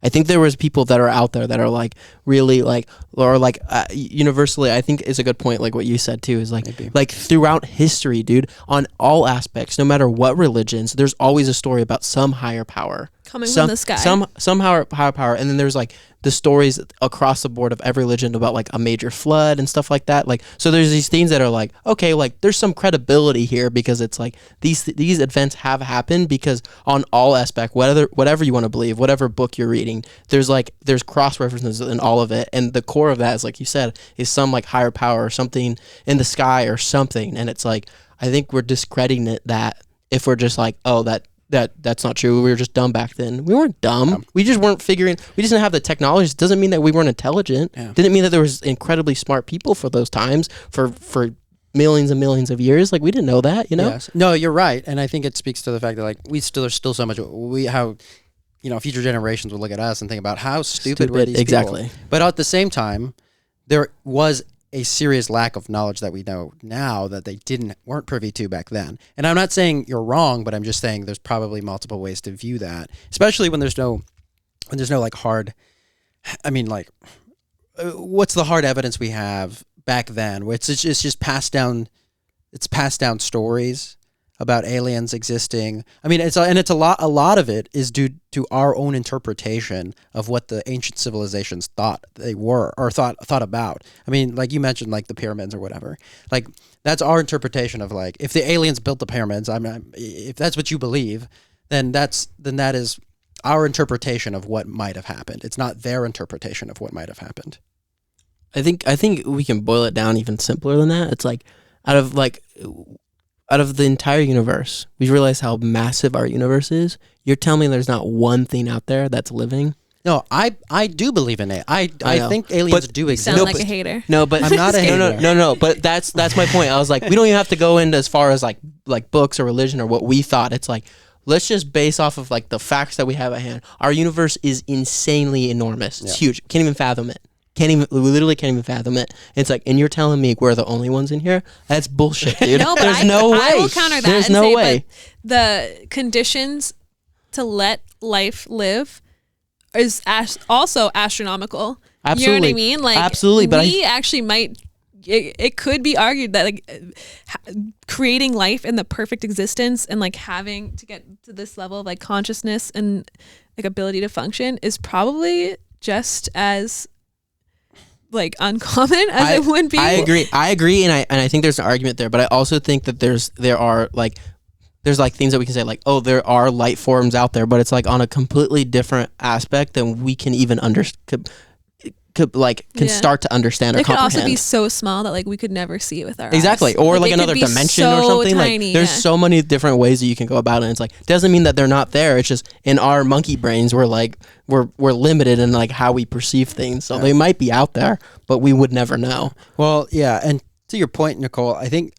Speaker 3: I think there was people that are out there that are like really like, or like universally, I think is a good point. Like what you said too, is like, maybe. Like throughout history, dude, on all aspects, no matter what religions, there's always a story about some higher power.
Speaker 2: coming from the sky.
Speaker 3: Some higher power, and then there's like the stories across the board of every religion about like a major flood and stuff like that. Like, so there's these things that are like, okay, like there's some credibility here because it's like these events have happened, because on all aspect, whatever you want to believe, whatever book you're reading, there's cross references in all of it, and the core of that is, like you said, is some like higher power or something in the sky or something. And it's like, I think we're discrediting that if we're just like, oh, that's not true, we were just dumb back then. We weren't dumb. We just weren't figuring. We just didn't have the technology. It doesn't mean that we weren't intelligent. Yeah. Didn't mean that there was incredibly smart people for those times for millions and millions of years. Like, we didn't know that, you know?
Speaker 1: Yes. No, you're right. And I think it speaks to the fact that like there's still so much how future generations will look at us and think about how stupid were these
Speaker 3: exactly.
Speaker 1: people. But at the same time, there was a serious lack of knowledge that we know now that they weren't privy to back then. And I'm not saying you're wrong, but I'm just saying there's probably multiple ways to view that, especially when there's no like hard, I mean, like, what's the hard evidence we have back then? It's just passed down stories about aliens existing. I mean, it's a lot of it is due to our own interpretation of what the ancient civilizations thought they were or thought about. I mean, like you mentioned, like the pyramids or whatever. Like, that's our interpretation of, like, if the aliens built the pyramids. If that's what you believe, then that is our interpretation of what might have happened. It's not their interpretation of what might have happened.
Speaker 3: I think we can boil it down even simpler than that. It's like, out of the entire universe, we realize how massive our universe is. You're telling me there's not one thing out there that's living?
Speaker 1: No, I do believe in it. I think aliens do exist.
Speaker 2: Sound like a hater.
Speaker 3: No, but
Speaker 1: I'm not a hater.
Speaker 3: No. But that's my point. I was like, we don't even have to go into as far as like books or religion or what we thought. It's like, let's just base off of like the facts that we have at hand. Our universe is insanely enormous. It's huge. Can't even fathom it. We literally can't even fathom it. It's like, and you're telling me we're the only ones in here? That's bullshit, dude.
Speaker 2: No,
Speaker 3: There's no way.
Speaker 2: I will counter that.
Speaker 3: There's no way.
Speaker 2: The conditions to let life live is also astronomical.
Speaker 3: Absolutely.
Speaker 2: You know what I mean? Like,
Speaker 3: absolutely. But
Speaker 2: we actually might. It could be argued that like creating life in the perfect existence and like having to get to this level of like consciousness and like ability to function is probably just as like uncommon as it would be.
Speaker 3: I agree, and I think there's an argument there, but I also think that there's things that we can say like, oh, there are light forms out there, but it's like on a completely different aspect than we can even start to understand or comprehend.
Speaker 2: It could also be so small that like we could never see it with our
Speaker 3: exactly
Speaker 2: eyes.
Speaker 3: Or like another dimension
Speaker 2: so
Speaker 3: or something
Speaker 2: tiny,
Speaker 3: like there's so many different ways that you can go about it, and it's like, doesn't mean that they're not there. It's just in our monkey brains we're like we're limited in like how we perceive things, so they might be out there but we would never know.
Speaker 1: Well, yeah, and to your point, Nicole, I think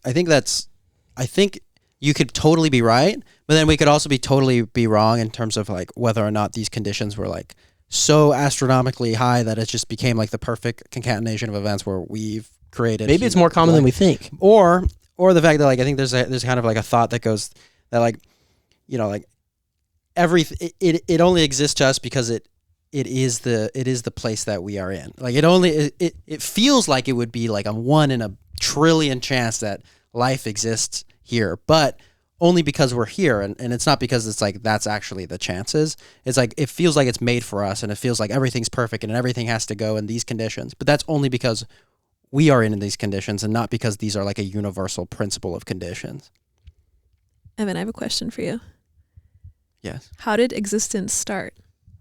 Speaker 1: you could totally be right, but then we could also totally be wrong in terms of like whether or not these conditions were like so astronomically high that it just became like the perfect concatenation of events where we've created.
Speaker 3: Maybe it's more common than we think.
Speaker 1: Or the fact that like I think there's kind of like a thought that goes that like, you know, like it only exists to us because it is the place that we are in. Like it feels like it would be like a 1 in a trillion chance that life exists here, but only because we're here, and it's not because it's like that's actually the chances. It's like it feels like it's made for us, and it feels like everything's perfect and everything has to go in these conditions. But that's only because we are in these conditions and not because these are like a universal principle of conditions.
Speaker 2: Evan, I have a question for you.
Speaker 1: Yes.
Speaker 2: How did existence start?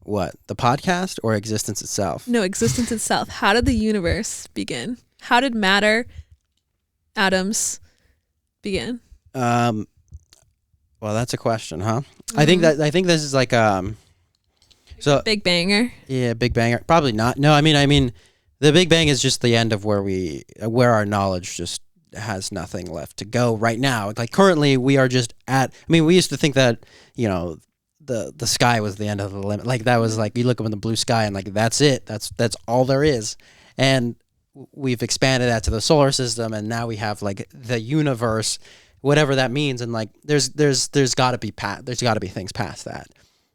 Speaker 1: What? The podcast or existence itself?
Speaker 2: No, existence itself. How did the universe begin? How did matter, atoms begin?
Speaker 1: Well, that's a question, huh? Mm-hmm. I think this is like so
Speaker 2: Big Banger.
Speaker 1: Yeah, Big Banger. Probably not. No, I mean the Big Bang is just the end of where our knowledge just has nothing left to go right now. Like currently we are just at, I mean, we used to think that, you know, the sky was the end of the limit. Like that was like you look up in the blue sky and like that's it. That's all there is. And we've expanded that to the solar system, and now we have like the universe, whatever that means, and like there's got to be things past that.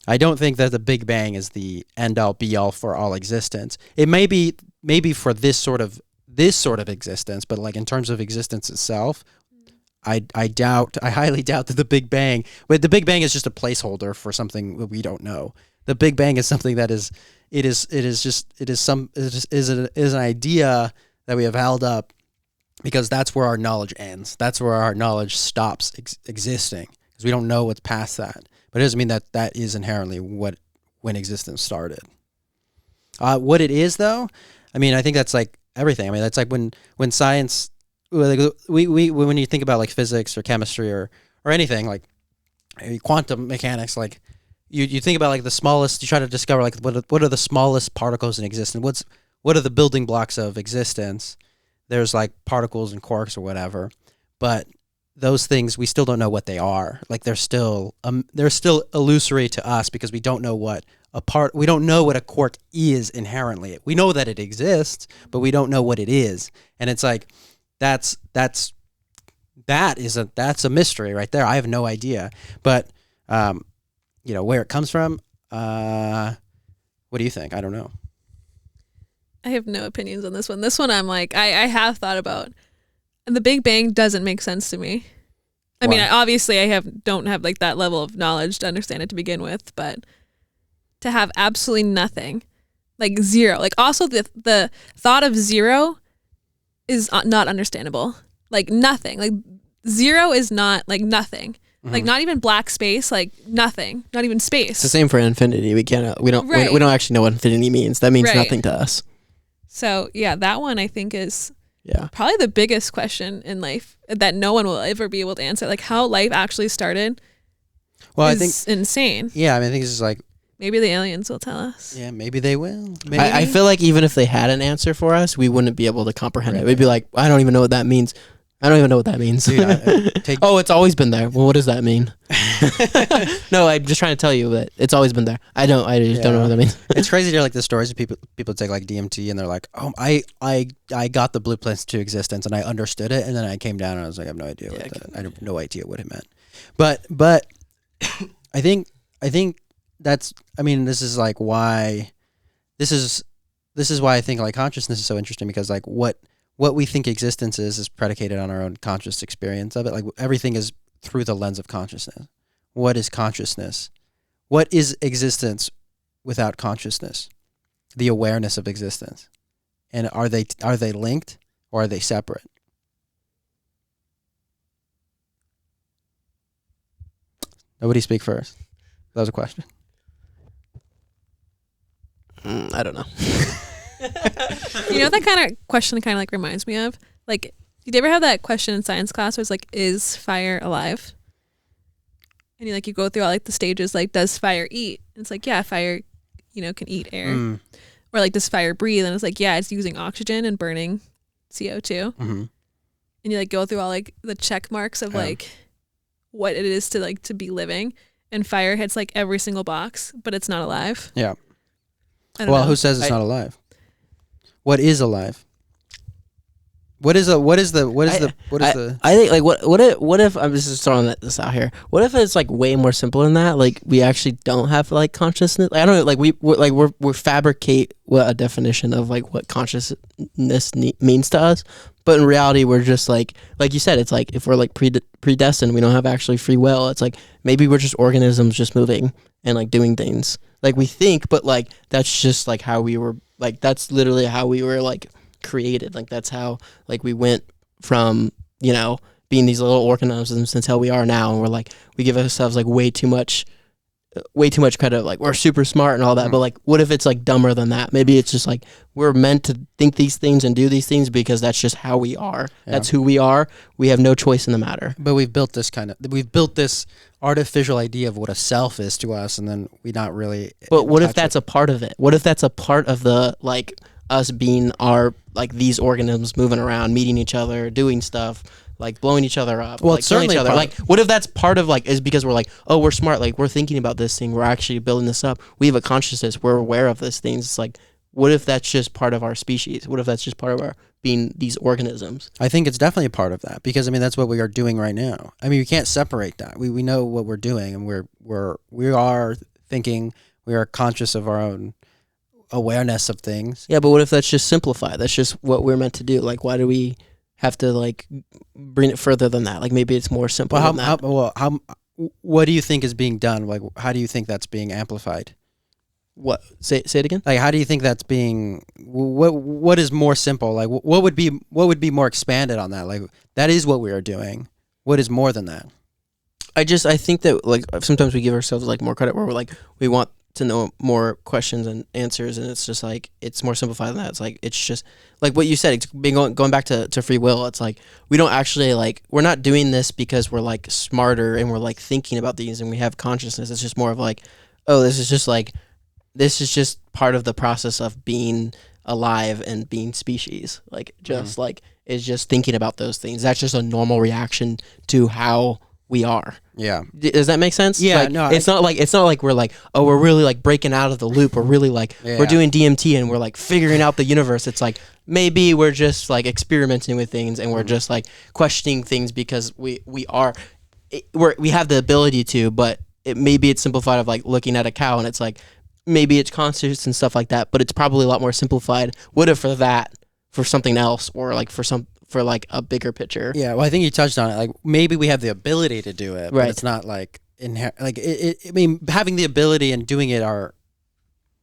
Speaker 1: I don't think that the Big Bang is the end all be all for all existence. It may be for this sort of existence, but like in terms of existence itself, I highly doubt that the Big Bang, but the Big Bang is just a placeholder for something that we don't know. The Big Bang is something that is an idea that we have held up because that's where our knowledge ends. That's where our knowledge stops existing, because we don't know what's past that. But it doesn't mean that that is inherently when existence started. What it is, though, I mean, I think that's like everything. I mean, that's like when science, like when you think about like physics or chemistry or anything like quantum mechanics, like you think about like the smallest. You try to discover like what are the smallest particles in existence. What are the building blocks of existence? There's like particles and quarks or whatever, but those things we still don't know what they are. Like they're still illusory to us because we don't know what we don't know what a quark is inherently. We know that it exists, but we don't know what it is. And it's like that's a mystery right there. I have no idea. But where it comes from, what do you think? I don't know.
Speaker 2: I have no opinions on this one. This one I'm like, I have thought about. And the Big Bang doesn't make sense to me. I mean, obviously I don't have like that level of knowledge to understand it to begin with, but to have absolutely nothing, like zero, like also the thought of zero is not understandable. Like nothing, like zero is not like nothing. Mm-hmm. Like not even black space, like nothing, not even space.
Speaker 3: It's the same for infinity. We don't actually know what infinity means. That means nothing to us.
Speaker 2: So yeah, that one I think is probably the biggest question in life that no one will ever be able to answer. Like how life actually started. Well, I think insane.
Speaker 1: Yeah, I mean, I think it's just like
Speaker 2: maybe the aliens will tell us.
Speaker 1: Yeah, maybe they will. Maybe.
Speaker 3: I feel like even if they had an answer for us, we wouldn't be able to comprehend it. We'd be like, I don't even know what that means. I don't even know what that means. Dude, oh, it's always been there. Well, what does that mean? No, I'm just trying to tell you that it's always been there. I just don't know what that means.
Speaker 1: It's crazy to hear like the stories of people take like DMT and they're like, oh, I got the blueprints to existence and I understood it, and then I came down and I was like, I have no idea I have no idea what it meant. But I think that's, I mean, this is like why this is why I think like consciousness is so interesting, because like what we think existence is predicated on our own conscious experience of it. Like everything is through the lens of consciousness. What is consciousness? What is existence without consciousness? The awareness of existence. And are they linked or are they separate? Nobody speak first. That was a question.
Speaker 3: I don't know.
Speaker 2: You know, that kind of question kind of like reminds me of, like, did you ever have that question in science class where it's like, is fire alive? And you go through all like the stages, like, does fire eat? And it's like, yeah, fire, can eat air. Or like, does fire breathe? And it's like, yeah, it's using oxygen and burning CO2. Mm-hmm. And you like go through all like the check marks of like what it is to be living. And fire hits like every single box, but it's not alive.
Speaker 1: Yeah. Well, who says it's not alive? What is alive? I think like what if I'm just throwing this out here. What if it's like way more simple than that? Like we actually don't have like consciousness. I don't know. Like we fabricate what a definition of like what consciousness means to us. But in reality, we're just like you said, it's like if we're like predestined, we don't have actually free will. It's like maybe we're just organisms just moving and like doing things. Like we think, but like that's just like how we were. Like that's literally how we were like created. Like that's how like we went from being these little organisms until we are now, and we're like we give ourselves like way too much credit. Like we're super smart and all that, but like what if it's like dumber than that? Maybe it's just like we're meant to think these things and do these things because that's just how we are. Yeah. That's who we are. We have no choice in the matter. But we've built this artificial idea of what a self is to us, and then we not really. But what if that's a part of it? What if that's a part of the like us being our like these organisms moving around, meeting each other, doing stuff, like blowing each other up, well, like killing each other. Like, what if that's part of like is because we're like, oh, we're smart, like we're thinking about this thing, we're actually building this up, we have a consciousness, we're aware of these things. It's like, what if that's just part of our species? What if that's just part of our being these organisms? I think it's definitely a part of that, because I mean that's what we are doing right now. I mean, we can't separate that. We know what we're doing, and we are thinking, we are conscious of our own awareness of things. Yeah, but what if that's just simplified? That's just what we're meant to do. Like, why do we
Speaker 3: have to like bring it further than that. Like maybe it's more simple
Speaker 1: Well,
Speaker 3: than that.
Speaker 1: what do you think is being done? Like, how do you think that's being amplified?
Speaker 3: What? Say it again.
Speaker 1: Like, how do you think that's being? What is more simple? Like, what would be more expanded on that? Like, that is what we are doing. What is more than that?
Speaker 3: I think that like sometimes we give ourselves like more credit where we're like we want to know more questions and answers, and it's just like it's more simplified than that. It's like it's just like what you said. It's being going back to free will. It's like we don't actually like we're not doing this because we're like smarter and we're like thinking about these and we have consciousness. It's just more of like, oh, this is just part of the process of being alive and being species. Like just like is just thinking about those things. That's just a normal reaction to how we are.
Speaker 1: Yeah.
Speaker 3: Does that make sense?
Speaker 1: Yeah.
Speaker 3: Like,
Speaker 1: No.
Speaker 3: it's not like we're like, oh, we're really like breaking out of the loop. We're really like we're doing DMT and we're like figuring out the universe. It's like maybe we're just like experimenting with things and we're just like questioning things because we have the ability to, but maybe it's simplified of like looking at a cow and it's like maybe it's conscious and stuff like that, but it's probably a lot more simplified. What if for something else or like for like a bigger picture.
Speaker 1: Yeah, well, I think you touched on it. Like maybe we have the ability to do it, but
Speaker 3: right.
Speaker 1: it's not like like I mean, having the ability and doing it are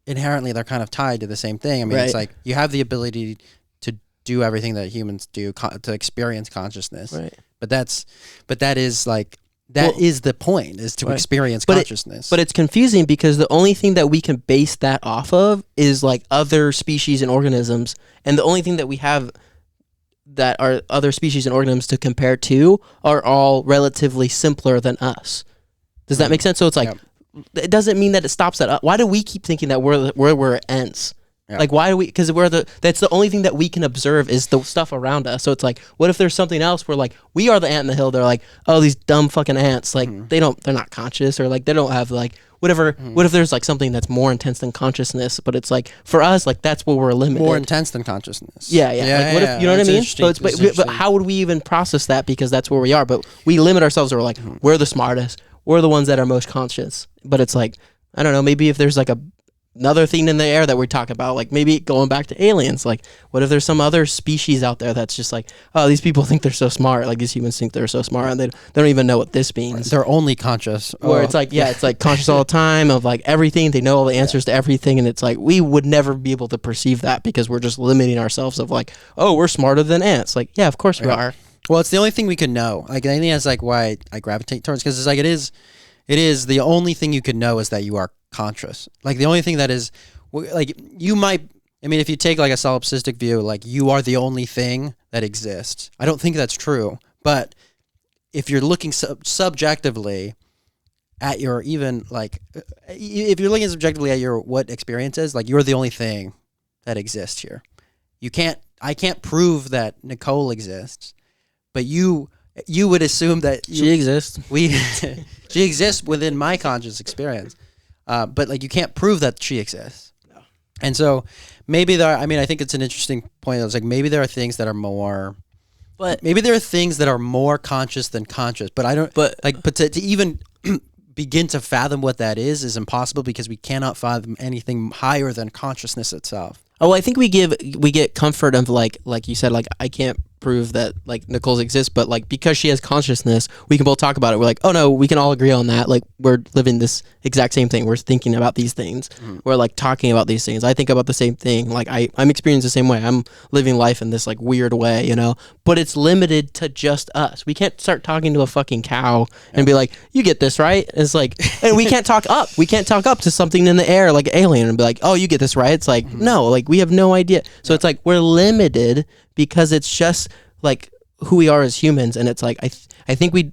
Speaker 1: inherently they're kind of tied to the same thing. I mean, it's like you have the ability to do everything that humans do to experience consciousness.
Speaker 3: Right.
Speaker 1: But that is the point is to experience consciousness.
Speaker 3: But it's confusing because the only thing that we can base that off of is like other species and organisms, and the only thing that we have that are other species and organisms to compare to are all relatively simpler than us. Does that make sense? So it's like, it doesn't mean that it stops at us. Why do we keep thinking that we're ants? Yeah. Like, why do we, because that's the only thing that we can observe is the stuff around us. So it's like, what if there's something else where like, we are the ant in the hill. They're like, oh, these dumb fucking ants. Like, they're not conscious or like, they don't have like, whatever. What if there's like something that's more intense than consciousness? But it's like for us, like that's where we're limited.
Speaker 1: More intense than consciousness.
Speaker 3: Yeah. Like, what if, you know what I mean? So but how would we even process that? Because that's where we are. But we limit ourselves. We're like, we're the smartest. We're the ones that are most conscious. But it's like, I don't know. Maybe if there's like another thing in the air that we talk about, like maybe going back to aliens, like what if there's some other species out there that's just like, oh, these people think they're so smart, like these humans think they're so smart and they don't even know what this means.
Speaker 1: They're only conscious.
Speaker 3: Where it's like, it's like conscious all the time of like everything, they know all the answers to everything, and it's like we would never be able to perceive that because we're just limiting ourselves of like, oh, we're smarter than ants. Like, yeah, of course we are.
Speaker 1: Well, it's the only thing we can know. Like I think that's like why I gravitate towards, because it's like it is the only thing you can know is that you are conscious. Like the only thing that is, like you might, I mean, if you take like a solipsistic view, like you are the only thing that exists. I don't think that's true. But if you're looking subjectively at your even like, if you're looking subjectively at your what experience is, like you're the only thing that exists here. I can't prove that Nicole exists, but you would assume that
Speaker 3: she exists.
Speaker 1: She exists within my conscious experience. But like you can't prove that she exists. No. And so maybe I think it's an interesting point. It's like maybe there are things that are more, but maybe there are things that are more conscious than conscious. But but to even begin to fathom what that is impossible because we cannot fathom anything higher than consciousness itself.
Speaker 3: Oh, I think we get comfort of like you said, like I can't prove that like Nicole's exists, but like because she has consciousness, we can both talk about it. We're like, oh no, we can all agree on that. Like we're living this exact same thing. We're thinking about these things. We're like talking about these things. I think about the same thing. Like I'm experiencing the same way. I'm living life in this like weird way, you know. But it's limited to just us. We can't start talking to a fucking cow and be like, you get this, right? It's like, and we can't talk up. We can't talk up to something in the air like an alien and be like, oh, you get this, right? It's like no, like we have no idea. So it's like we're limited because it's just like who we are as humans, and it's like I think we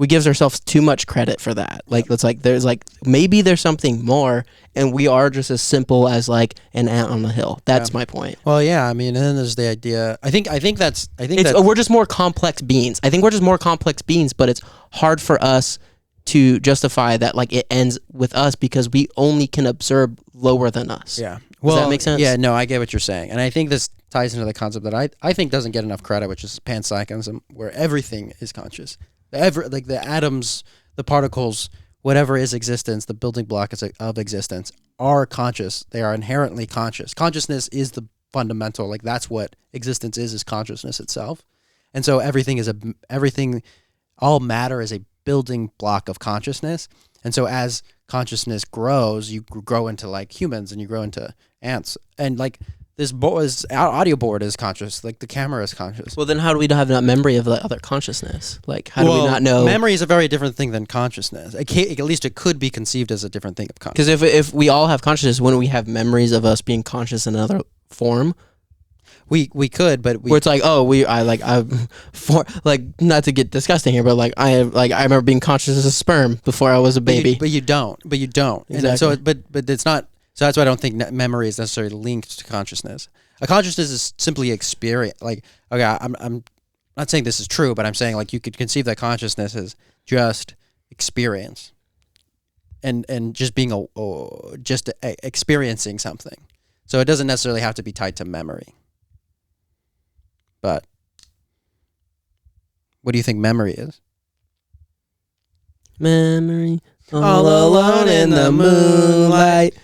Speaker 3: give ourselves too much credit for that. Like it's like there's like maybe there's something more, and we are just as simple as like an ant on the hill. That's my point.
Speaker 1: Well, yeah, I mean, and then there's the idea. I think
Speaker 3: we're just more complex beings. I think we're just more complex beings, but it's hard for us to justify that like it ends with us because we only can observe lower than us.
Speaker 1: Yeah.
Speaker 3: Does that make sense?
Speaker 1: Yeah, no, I get what you're saying. And I think this ties into the concept that I think doesn't get enough credit, which is panpsychism, where everything is conscious. Like the atoms, the particles, whatever is existence, the building block of existence, are conscious. They are inherently conscious. Consciousness is fundamental, like that's what existence is consciousness itself. And so all matter is a building block of consciousness. And so as consciousness grows, you grow into like humans and you grow into ants. And like this our audio board is conscious, like the camera is conscious.
Speaker 3: Well, then how do we not have that memory of the other consciousness? Like, how do we not know?
Speaker 1: Memory is a very different thing than consciousness. At least it could be conceived as a different thing of consciousness.
Speaker 3: Because if we all have consciousness, wouldn't we have memories of us being conscious in another form?
Speaker 1: We could, but
Speaker 3: where it's like, not to get disgusting here, but I remember being conscious as a sperm before I was a baby.
Speaker 1: But you don't. Exactly. And so, but it's not. So that's why I don't think memory is necessarily linked to consciousness. A consciousness is simply experience. Like, okay, I'm not saying this is true, but I'm saying like you could conceive that consciousness as just experience, and just being experiencing something. So it doesn't necessarily have to be tied to memory. But what do you think memory is?
Speaker 3: Memory, all alone in the moonlight.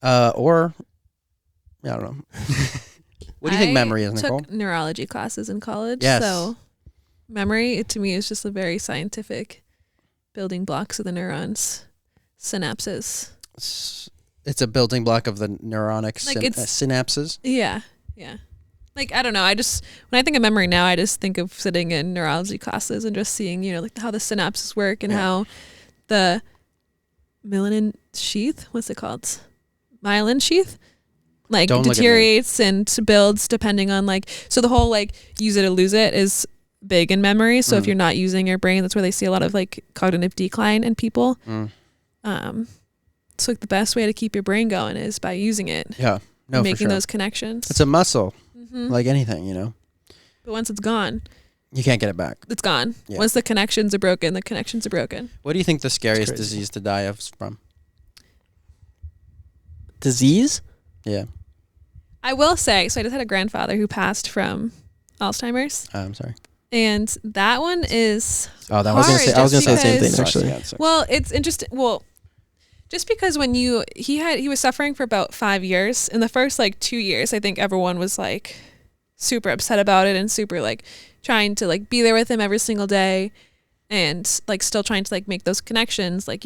Speaker 1: Or I don't know. What do you think memory is, Nicole?
Speaker 2: I took neurology classes in college.
Speaker 1: Yes.
Speaker 2: So memory, to me, is just a very scientific building blocks of the neurons, synapses.
Speaker 1: It's a building block of the neuronic synapses.
Speaker 2: Yeah. Yeah. Like, I don't know. When I think of memory now, I just think of sitting in neurology classes and just seeing, like how the synapses work and how the myelin sheath, what's it called? Myelin sheath, deteriorates and builds depending on so the whole use it or lose it is big in memory. So if you're not using your brain, that's where they see a lot of cognitive decline in people. So the best way to keep your brain going is by using it.
Speaker 1: Yeah. No,
Speaker 2: making
Speaker 1: for sure.
Speaker 2: those connections.
Speaker 1: It's a muscle, like anything,
Speaker 2: But once it's gone,
Speaker 1: you can't get it back.
Speaker 2: It's gone.
Speaker 1: Yeah.
Speaker 2: Once the connections are broken, the connections are broken.
Speaker 1: What do you think the scariest disease to die of is from?
Speaker 3: Disease?
Speaker 1: Yeah.
Speaker 2: I will say, so I just had a grandfather who passed from Alzheimer's.
Speaker 1: I'm sorry.
Speaker 2: And that one is
Speaker 1: that
Speaker 3: I was going to say the same thing, actually.
Speaker 2: Well, it's interesting. Well, just because when he was suffering for about 5 years. In the first 2 years, I think everyone was super upset about it and super trying to be there with him every single day and still trying to make those connections, But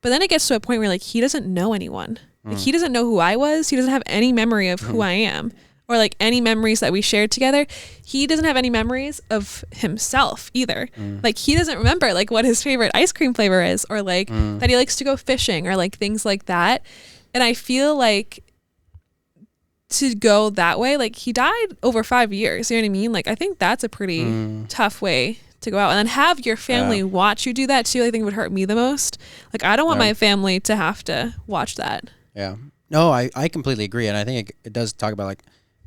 Speaker 2: then it gets to a point where he doesn't know anyone. He doesn't know who I was. He doesn't have any memory of who I am or any memories that we shared together. He doesn't have any memories of himself either. He doesn't remember what his favorite ice cream flavor is or that he likes to go fishing or things like that. And I feel to go that way, he died over 5 years. You know what I mean? I think that's a pretty tough way to go out and then have your family watch you do that too. I think would hurt me the most. I don't want my family to have to watch that.
Speaker 1: Yeah. No, I completely agree. And I think it does talk about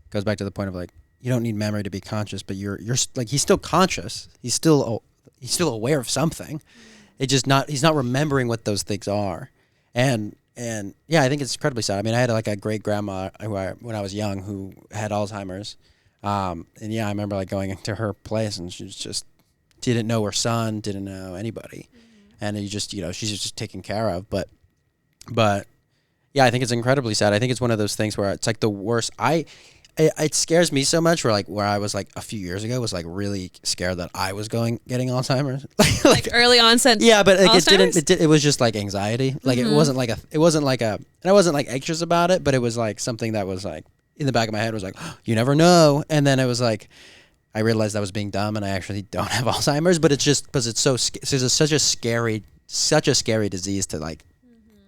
Speaker 1: goes back to the point of you don't need memory to be conscious, but you're he's still conscious. He's still aware of something. He's not remembering what those things are. And yeah, I think it's incredibly sad. I mean, I had a great grandma when I was young who had Alzheimer's. And yeah, I remember going into her place and she didn't know her son, didn't know anybody. And you just, she's just taken care of. But yeah, I think it's incredibly sad. I think it's one of those things where it's the worst. It scares me so much where I was a few years ago was really scared that I was getting Alzheimer's.
Speaker 2: Early onset.
Speaker 1: Yeah, but it was just anxiety. It wasn't and I wasn't anxious about it, but it was something that was in the back of my head was you never know. And then it was I realized I was being dumb and I actually don't have Alzheimer's, but it's just because it's such a scary disease to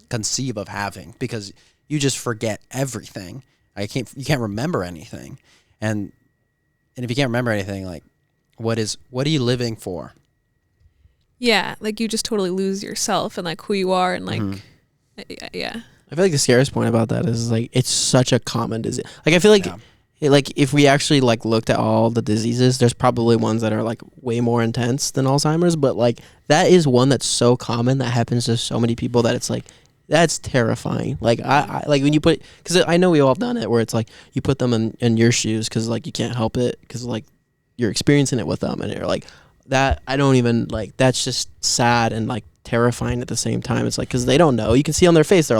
Speaker 1: conceive of having, because you just forget everything. You can't remember anything. And if you can't remember anything, what are you living for?
Speaker 2: Yeah, you just totally lose yourself and who you are and yeah.
Speaker 3: I feel the scariest point about that is it's such a common disease. I feel if we actually looked at all the diseases, there's probably ones that are way more intense than Alzheimer's, but that is one that's so common that happens to so many people that it's that's terrifying. I when you put, because I know we all have done it where it's you put them in your shoes because you can't help it because you're experiencing it with them and you're that. I don't even that's just sad and terrifying at the same time. It's because they don't know. You can see on their face they're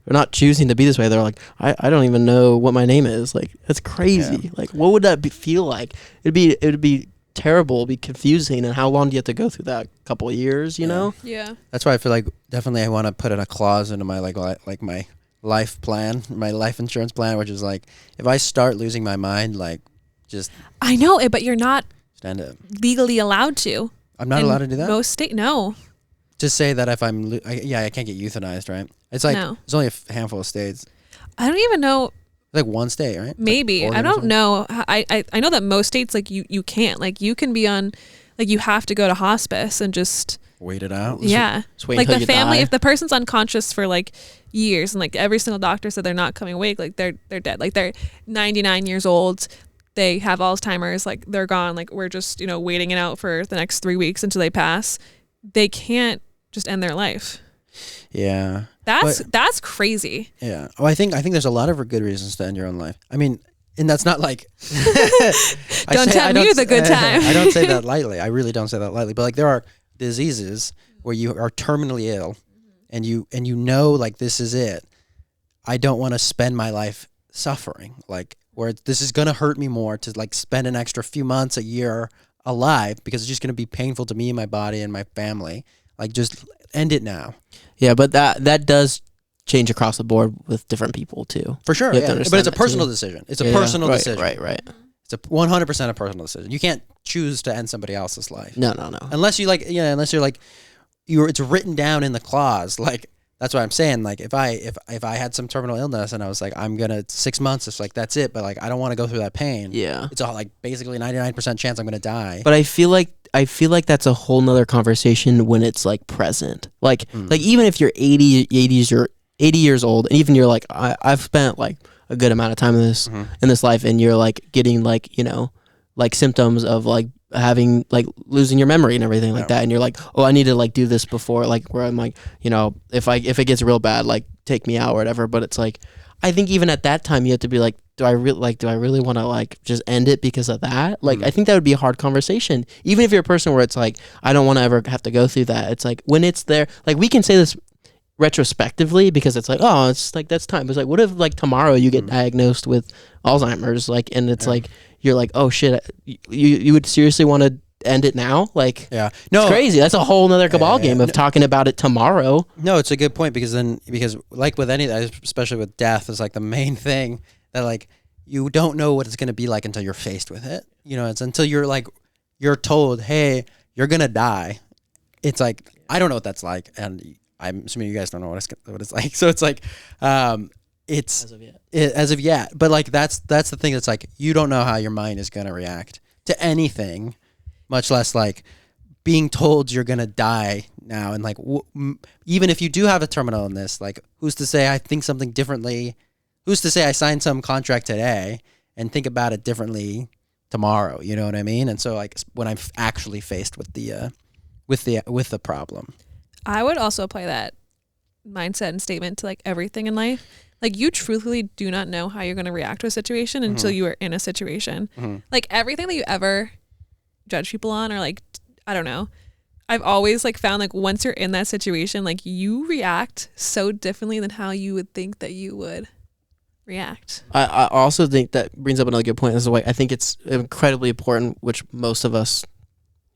Speaker 3: they're not choosing to be this way. They're like, I don't even know what my name is. Like, that's crazy.
Speaker 1: Yeah.
Speaker 3: Like, what would that feel like? It would be terrible. It'd be confusing. And how long do you have to go through that? Couple of years, you know?
Speaker 2: Yeah.
Speaker 1: That's why I feel like definitely I want to put in a clause into my like my life plan, my life insurance plan, which is like, if I start losing my mind, like, just
Speaker 2: I know it, but you're not
Speaker 1: stand it.
Speaker 2: legally allowed to.
Speaker 1: I'm not allowed to do that.
Speaker 2: Most state, no.
Speaker 1: Just say that if I'm, I can't get euthanized, right? It's like
Speaker 2: No.
Speaker 1: there's only a handful of states.
Speaker 2: I don't even know.
Speaker 1: Like one state, right?
Speaker 2: Maybe.
Speaker 1: Like
Speaker 2: I don't know. I know that most states, like, you can't. Like, you can be on, like, you have to go to hospice and just
Speaker 1: wait it out.
Speaker 2: yeah.
Speaker 3: Just wait
Speaker 2: Like,
Speaker 3: until
Speaker 2: the
Speaker 3: you
Speaker 2: family,
Speaker 3: die.
Speaker 2: if the person's unconscious for like years and like every single doctor said they're not coming awake, like they're dead. Like, they're 99 years old. They have Alzheimer's, like, they're gone. Like, we're just, you know, waiting it out for the next 3 weeks until they pass. They can't just end their life.
Speaker 1: Yeah.
Speaker 2: That's crazy.
Speaker 1: Yeah. Oh, I think there's a lot of good reasons to end your own life. I mean, and that's not like
Speaker 2: Don't tell me the good time.
Speaker 1: I don't say that lightly. I really don't say that lightly. But like, there are diseases where you are terminally ill, and you know, like, this is it. I don't want to spend my life suffering. Like, where this is gonna hurt me more to like spend an extra few months, a year alive, because it's just gonna be painful to me and my body and my family. Like, just end it now.
Speaker 3: Yeah, but that does change across the board with different people too.
Speaker 1: For sure,
Speaker 3: You have to
Speaker 1: yeah. But
Speaker 3: understand
Speaker 1: it's a
Speaker 3: that
Speaker 1: personal
Speaker 3: too.
Speaker 1: decision. It's a personal
Speaker 3: right,
Speaker 1: decision.
Speaker 3: Right.
Speaker 1: It's a 100% a personal decision. You can't choose to end somebody else's life.
Speaker 3: No.
Speaker 1: Unless you like, unless you're like, it's written down in the clause. Like, that's what I'm saying. Like, if I had some terminal illness and I was like, I'm gonna 6 months, it's like, that's it. But like, I don't want to go through that pain.
Speaker 3: Yeah.
Speaker 1: It's all like basically 99% chance I'm gonna die.
Speaker 3: But I feel like that's a whole nother conversation when it's like present. Like even if you're 80 years old, and even you're like, I've spent like a good amount of time in this life, and you're like getting like, you know, like symptoms of like having like losing your memory and everything like that, and you're like, oh, I need to like do this before, like, where I'm like, you know, if it gets real bad, like, take me out or whatever. But it's like, I think even at that time you have to be like, do I really want to like just end it because of that? Like, I think that would be a hard conversation, even if you're a person where it's like, I don't want to ever have to go through that. It's like, when it's there, like, we can say this retrospectively because it's like, oh, it's like, that's time. But it's like, what if like tomorrow you get diagnosed with Alzheimer's, like, and it's like, you're like, oh shit, you would seriously want to end it now? Like,
Speaker 1: no,
Speaker 3: it's crazy. That's a whole nother cabal game of talking about it tomorrow.
Speaker 1: No, it's a good point, because like with anything, especially with death, is like the main thing that like, you don't know what it's going to be like until you're faced with it. You know, it's until you're told, hey, you're going to die. It's like, I don't know what that's like. And I'm assuming you guys don't know what it's like. So it's like, it's as of yet. But like, that's the thing. That's like, you don't know how your mind is going to react to anything, much less like being told you're going to die now. And like, even if you do have a terminal illness, like, who's to say I think something differently? Who's to say I signed some contract today and think about it differently tomorrow? You know what I mean? And so like, when I'm actually faced with the problem,
Speaker 2: I would also apply that mindset and statement to like everything in life. Like, you truthfully do not know how you're going to react to a situation until you are in a situation. Like, everything that you ever judge people on, or like, I don't know, I've always like found like once you're in that situation, like, you react so differently than how you would think that you would react.
Speaker 3: I also think that brings up another good point. This is why I think it's incredibly important, which most of us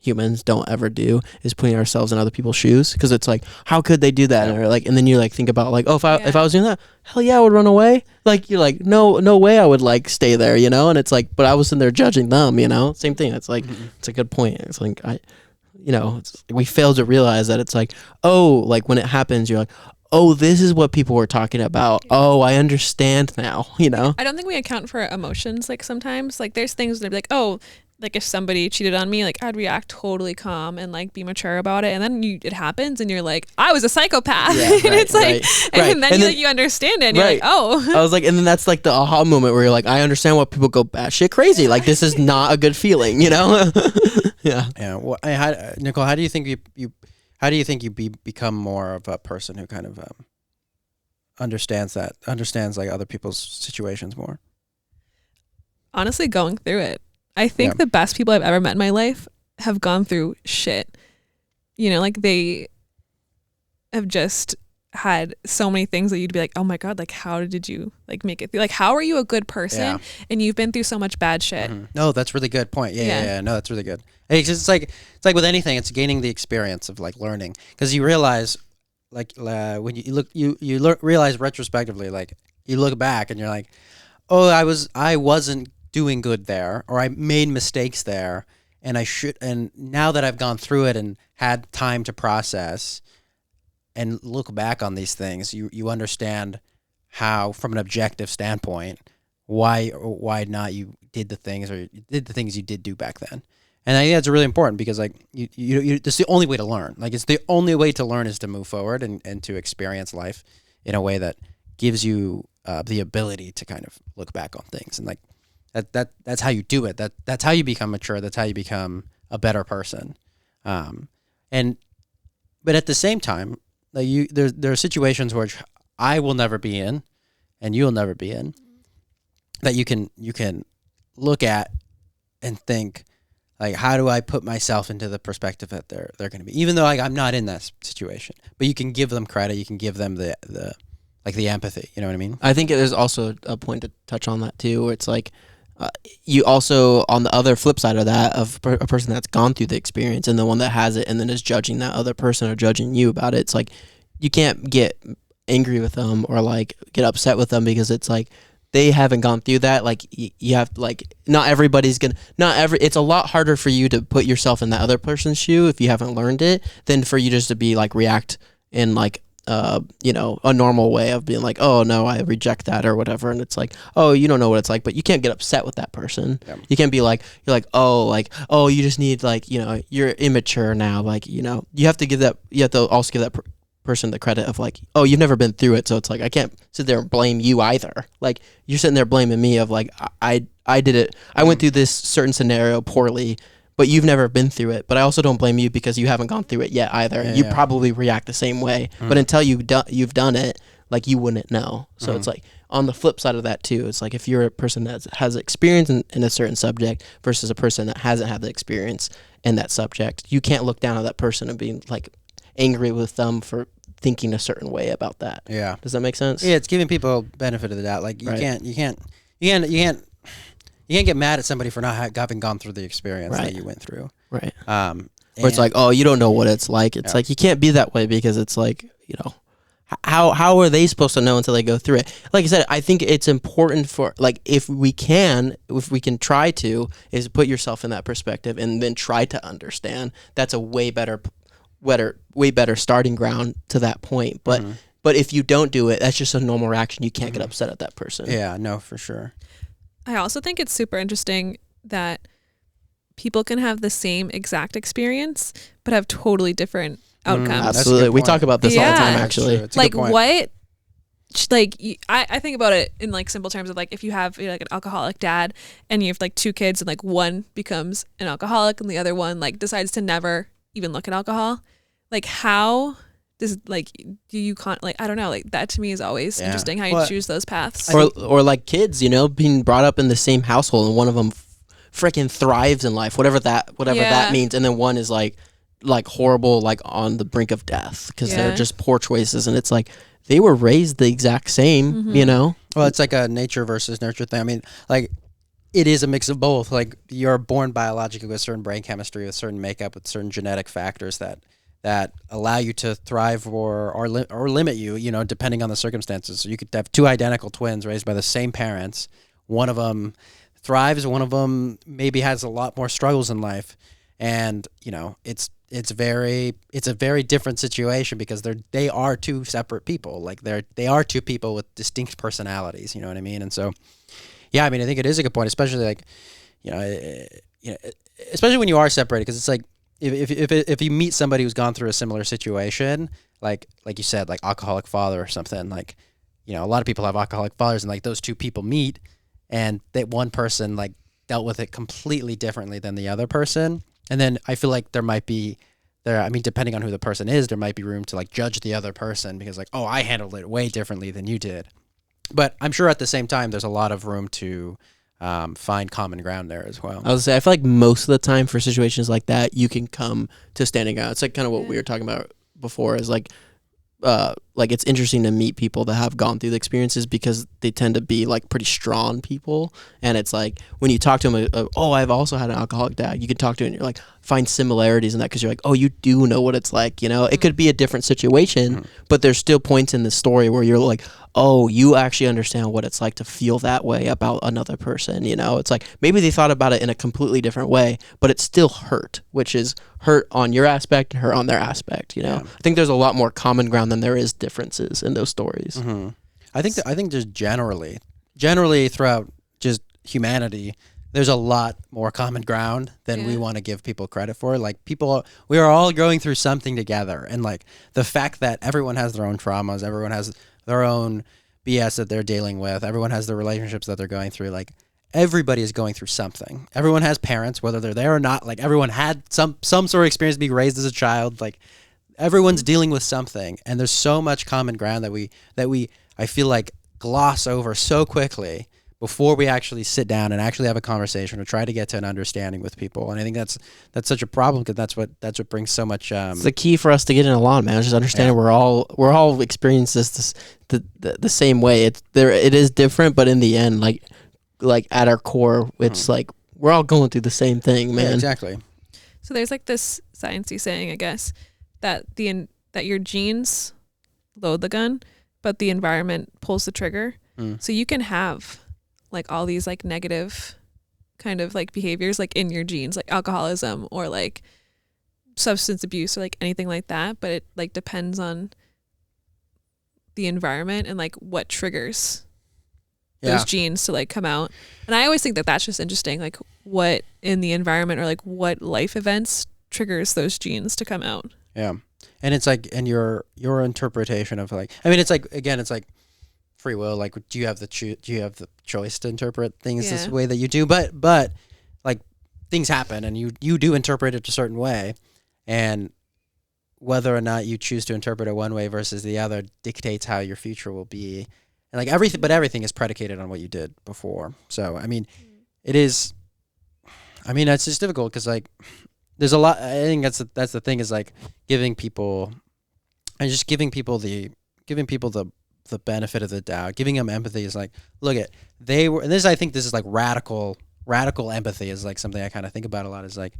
Speaker 3: humans don't ever do, is putting ourselves in other people's shoes, because it's like, how could they do that? Or like, and then you like think about like, oh, if I was doing that, hell yeah, I would run away. Like, you're like, no way I would like stay there, you know? And it's like, but I was in there judging them, you know? Same thing. It's like, it's a good point. It's like, we fail to realize that it's like, oh, like when it happens, you're like, oh, this is what people were talking about. Oh, I understand now, you know?
Speaker 2: I don't think we account for emotions. Like, sometimes like there's things that be like, oh, like if somebody cheated on me, like I'd react totally calm and like be mature about it, and then it happens and you're like, I was a psychopath. And it's like, and then you understand it and you're like, oh.
Speaker 3: I was like, and then that's like the aha moment where you're like, I understand why people go batshit crazy. Like, this is not a good feeling, you know? Yeah.
Speaker 1: Well, Nicole, how do you think you become more of a person who kind of understands like other people's situations more?
Speaker 2: Honestly, going through it. I think the best people I've ever met in my life have gone through shit. You know, like they have just had so many things that you'd be like, oh my God, like how did you like make it through? Like how are you a good person and you've been through so much bad shit?
Speaker 1: No, that's really good point. Yeah. No, that's really good. It's like with anything, it's gaining the experience of like learning, because you realize like when you realize retrospectively, like you look back and you're like, oh, I wasn't doing good there, or I made mistakes there, and now that I've gone through it and had time to process and look back on these things, you understand how, from an objective standpoint, why not you did the things, or you did the things you did do back then. And I think that's really important, because like you that's the only way to learn. Like it's the only way to learn is to move forward and to experience life in a way that gives you the ability to kind of look back on things, and like that's how you do it. That's how you become mature. That's how you become a better person. But at the same time, like there are situations which I will never be in, and you'll never be in, that you can look at and think, like, how do I put myself into the perspective that they're going to be, even though like I'm not in that situation. But you can give them credit. You can give them the empathy. You know what I mean?
Speaker 3: I think there's also a point to touch on that too, where it's like you also, on the other flip side of that, of a person that's gone through the experience and the one that has it and then is judging that other person or judging you about it, it's like you can't get angry with them or like get upset with them, because it's like they haven't gone through that. Like you have to, like, it's a lot harder for you to put yourself in that other person's shoe if you haven't learned it, than for you just to be like react in like a normal way of being like, oh no, I reject that or whatever. And it's like, oh, you don't know what it's like, but you can't get upset with that person. Yeah. You can't be like, oh, you just need like, you're immature now. Like, you have to also give that person the credit of like, oh, you've never been through it. So it's like, I can't sit there and blame you either. Like you're sitting there blaming me of like, I did it. I went through this certain scenario poorly, but you've never been through it. But I also don't blame you because you haven't gone through it yet either. You probably react the same way. But until you've done it, like you wouldn't know. So it's like on the flip side of that too. It's like if you're a person that has experience in a certain subject versus a person that hasn't had the experience in that subject, you can't look down at that person and be like angry with them for thinking a certain way about that. Yeah. Does that make sense?
Speaker 1: Yeah, it's giving people benefit of the doubt. Like you can't get mad at somebody for not having gone through the experience that you went through.
Speaker 3: Right. Or it's like, oh, you don't know what it's like. It's like, you can't be that way, because it's like, how are they supposed to know until they go through it? Like I said, I think it's important for, like, if we can try to, is put yourself in that perspective and then try to understand. That's a way better starting ground to that point. But if you don't do it, that's just a normal reaction. You can't get upset at that person.
Speaker 1: Yeah, no, for sure.
Speaker 2: I also think it's super interesting that people can have the same exact experience but have totally different outcomes.
Speaker 3: Absolutely. We talk about this all the time, actually.
Speaker 2: Like what? Like I think about it in like simple terms of like, if you have like an alcoholic dad and you have like two kids and like one becomes an alcoholic and the other one like decides to never even look at alcohol, like how does like do you like, I don't know, like that to me is always interesting how you choose those paths.
Speaker 3: Or like kids, being brought up in the same household and one of them freaking thrives in life, whatever that means, and then one is like horrible, like on the brink of death because they're just poor choices, and it's like they were raised the exact same, Well,
Speaker 1: it's like a nature versus nurture thing. I mean, like it is a mix of both. Like you're born biologically with certain brain chemistry, with certain makeup, with certain genetic factors that allow you to thrive or limit you, depending on the circumstances. So you could have two identical twins raised by the same parents. One of them thrives, one of them maybe has a lot more struggles in life, and it's a very different situation because they are two separate people. Like they are two people with distinct personalities. You know what I mean? And so, yeah, I mean, I think it is a good point, especially like, especially when you are separated, because it's like, if you meet somebody who's gone through a similar situation, like you said, like alcoholic father or something, like, a lot of people have alcoholic fathers, and like those two people meet, and that one person like dealt with it completely differently than the other person. And then I feel like depending on who the person is, there might be room to like judge the other person because like, oh, I handled it way differently than you did. But I'm sure at the same time, there's a lot of room to find common ground there as well.
Speaker 3: I was say, I feel like most of the time for situations like that, you can come to standing ground. It's like kind of what we were talking about before, is like like it's interesting to meet people that have gone through the experiences because they tend to be like pretty strong people, and it's like when you talk to them, oh, I've also had an alcoholic dad, you can talk to it and you're like find similarities in that because you're like, oh, you do know what it's like, you know. It could be a different situation, but there's still points in the story where you're like, oh, you actually understand what it's like to feel that way about another person, you know. It's like maybe they thought about it in a completely different way, but it still hurt, which is hurt on your aspect and hurt on their aspect, you know. I think there's a lot more common ground than there is differences in those stories.
Speaker 1: I think just generally throughout just humanity, there's a lot more common ground than we want to give people credit for. Like we are all going through something together, and like the fact that everyone has their own traumas, everyone has their own BS that they're dealing with, everyone has their relationships that they're going through. Like everybody is going through something. Everyone has parents, whether they're there or not. Like everyone had some sort of experience being raised as a child. Like everyone's dealing with something, and there's so much common ground that we I feel like gloss over so quickly before we actually sit down and actually have a conversation or try to get to an understanding with people. And I think that's such a problem because that's what brings so much.
Speaker 3: It's the key for us to get in along, man. Just understanding we're all experiencing this the same way. It is different, but in the end, like at our core, it's like we're all going through the same thing, man.
Speaker 1: Yeah, exactly.
Speaker 2: So there's like this sciencey saying, I guess, that that your genes load the gun, but the environment pulls the trigger. So you can have like all these like negative kind of like behaviors like in your genes, like alcoholism or like substance abuse or like anything like that, but it like depends on the environment and like what triggers those genes to like come out. And I always think that that's just interesting, like what in the environment or like what life events triggers those genes to come out.
Speaker 1: Yeah. And it's like, and your interpretation of like, I mean, it's like, again, it's like free will. Like, do you have the choice to interpret things this way that you do? But like things happen and you do interpret it a certain way, and whether or not you choose to interpret it one way versus the other dictates how your future will be. And like everything is predicated on what you did before. So, I mean, it's just difficult because like there's a lot. I think that's the thing is like giving people the benefit of the doubt, giving them empathy is like, look at and this, I think this is like radical empathy is like something I kind of think about a lot is like,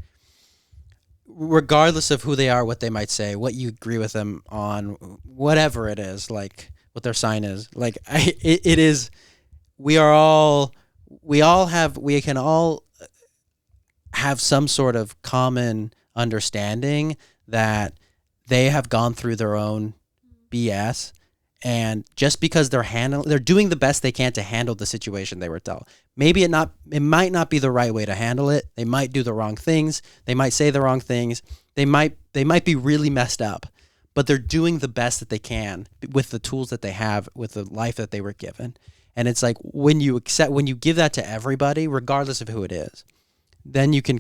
Speaker 1: regardless of who they are, what they might say, what you agree with them on, whatever it is, like what their sign is, like it is, we can all have some sort of common understanding that they have gone through their own BS, and just because they're doing the best they can to handle the situation they were dealt. Maybe it might not be the right way to handle it. They might do the wrong things. They might say the wrong things. They might be really messed up, but they're doing the best that they can with the tools that they have, with the life that they were given. And it's like when you give that to everybody, regardless of who it is, then you can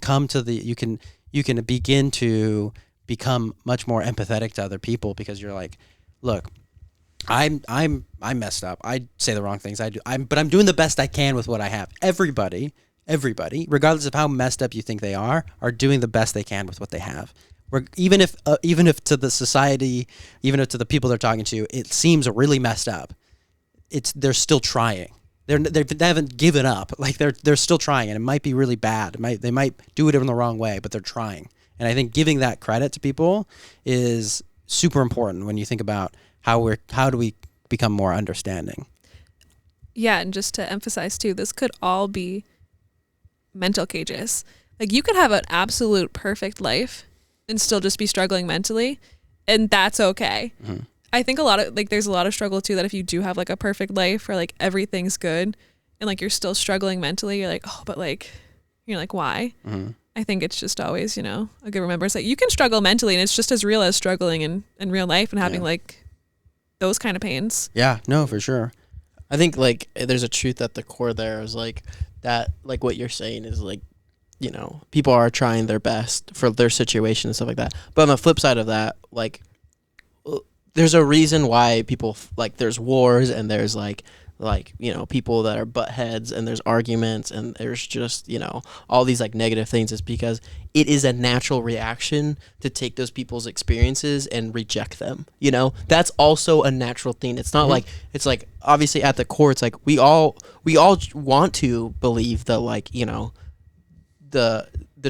Speaker 1: you can begin to become much more empathetic to other people because you're like, look, I'm messed up. I say the wrong things. But I'm doing the best I can with what I have. Everybody, regardless of how messed up you think they are doing the best they can with what they have. Even if to the society, even if to the people they're talking to, it seems really messed up, they're still trying. They haven't given up. Like they're still trying, and it might be really bad. They might do it in the wrong way, but they're trying. And I think giving that credit to people is super important when you think about how do we become more understanding.
Speaker 2: Yeah, and just to emphasize too, this could all be mental cages. Like you could have an absolute perfect life and still just be struggling mentally, and that's okay. Mm-hmm. I think there's a lot of struggle too, that if you do have like a perfect life or like everything's good and like you're still struggling mentally, you're like, oh, but like, you're like, why? Mm-hmm. I think it's just always, a good remembrance that you can struggle mentally and it's just as real as struggling in real life and having like those kind of pains.
Speaker 1: Yeah, no, for sure.
Speaker 3: I think like there's a truth at the core there is like that, like what you're saying is like, people are trying their best for their situation and stuff like that. But on the flip side of that, like there's a reason why people like there's wars and there's like like, people that are butt heads and there's arguments and there's just, all these like negative things, is because it is a natural reaction to take those people's experiences and reject them. That's also a natural thing. It's not like, it's like, obviously at the core, it's like we all want to believe the, like, the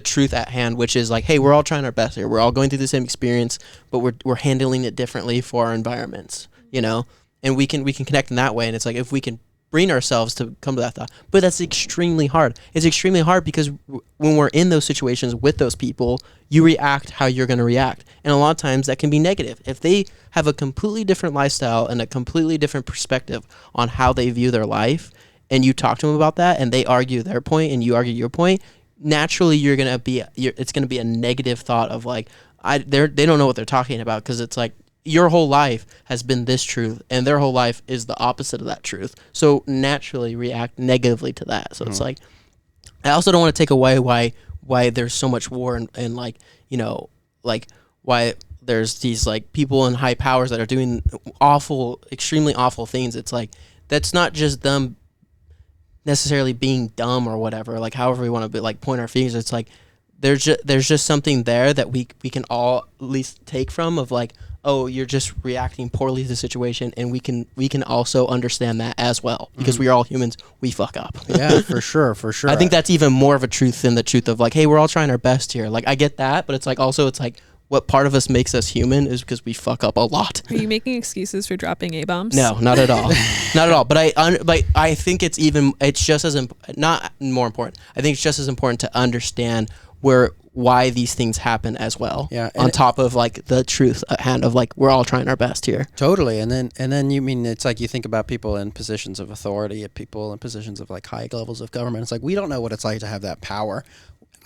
Speaker 3: truth at hand, which is like, hey, we're all trying our best here. We're all going through the same experience, but we're handling it differently for our environments, and we can connect in that way. And it's like, if we can bring ourselves to come to that thought, but that's extremely hard. It's extremely hard because when we're in those situations with those people, you react how you're going to react. And a lot of times that can be negative. If they have a completely different lifestyle and a completely different perspective on how they view their life, and you talk to them about that and they argue their point and you argue your point, naturally it's going to be a negative thought of like, they don't know what they're talking about, because it's like, your whole life has been this truth and their whole life is the opposite of that truth, so naturally react negatively to that. So it's like, I also don't want to take away why there's so much war and like, like why there's these like people in high powers that are doing extremely awful things. It's like, that's not just them necessarily being dumb or whatever, like however we want to be, like, point our fingers. It's like, there's just something there that we can all at least take from, of like, oh, you're just reacting poorly to the situation, and we can also understand that as well, because we are all humans. We fuck up.
Speaker 1: Yeah, for sure.
Speaker 3: I think that's even more of a truth than the truth of like, hey, we're all trying our best here. Like, I get that, but it's like, also, it's like, what part of us makes us human is because we fuck up a lot.
Speaker 2: Are you making excuses for dropping A-bombs?
Speaker 3: No, not at all. Not at all. But I think it's just as not more important. I think it's just as important to understand why these things happen as well.
Speaker 1: Yeah.
Speaker 3: On top of like the truth at hand of like, we're all trying our best here.
Speaker 1: Totally. And then you mean, it's like, you think about people in positions of authority, people in positions of like high levels of government. It's like, we don't know what it's like to have that power.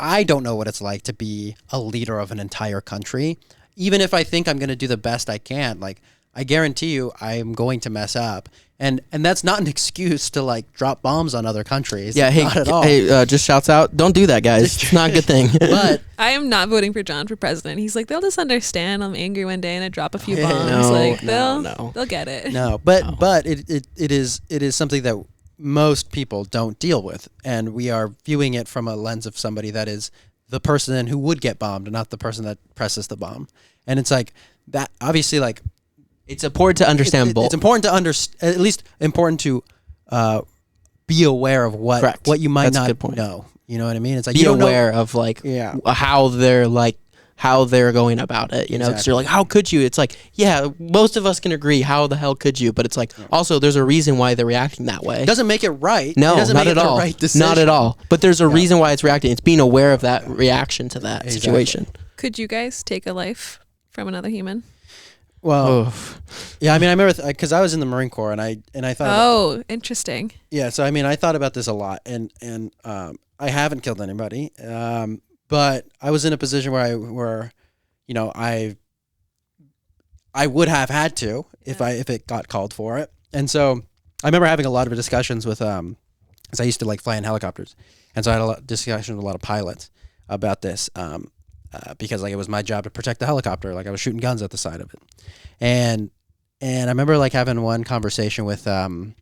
Speaker 1: I don't know what it's like to be a leader of an entire country. Even if I think I'm going to do the best I can, like, I guarantee you I'm going to mess up. And that's not an excuse to like drop bombs on other countries.
Speaker 3: Yeah,
Speaker 1: not at all.
Speaker 3: Hey, just shouts out, don't do that, guys. It's not a good thing.
Speaker 1: But
Speaker 2: I am not voting for John for president. He's like, they'll just understand I'm angry one day and I drop a few
Speaker 1: Yeah.
Speaker 2: bombs.
Speaker 3: No.
Speaker 2: They'll get it.
Speaker 1: no, but it is something that most people don't deal with, and we are viewing it from a lens of somebody that is the person who would get bombed and not the person that presses the bomb. And it's like that, obviously, like,
Speaker 3: it's important to understand both.
Speaker 1: It's important to understand, at least important to be aware of what you might not know. You know what I mean? It's like,
Speaker 3: be aware of like how they're going about it,
Speaker 1: Exactly.
Speaker 3: Because you're like, how could you? It's like, yeah, most of us can agree, how the hell could you? But it's like, also, there's a reason why they're reacting that way.
Speaker 1: It doesn't make it right.
Speaker 3: No,
Speaker 1: it doesn't
Speaker 3: not
Speaker 1: make
Speaker 3: at
Speaker 1: it
Speaker 3: all.
Speaker 1: The right decision.
Speaker 3: Not at all. But there's a reason why it's reacting. It's being aware of that reaction to that situation.
Speaker 2: Could you guys take a life from another human?
Speaker 1: Well, yeah, I mean, I remember because I was in the Marine Corps, and I thought.
Speaker 2: Interesting.
Speaker 1: Yeah, so I mean, I thought about this a lot, and I haven't killed anybody, but I was in a position where I would have had to if it got called for it. And so I remember having a lot of discussions with because I used to like fly in helicopters, and so I had a lot of discussions with a lot of pilots about this because like it was my job to protect the helicopter, like I was shooting guns at the side of it, and I remember like having one conversation with it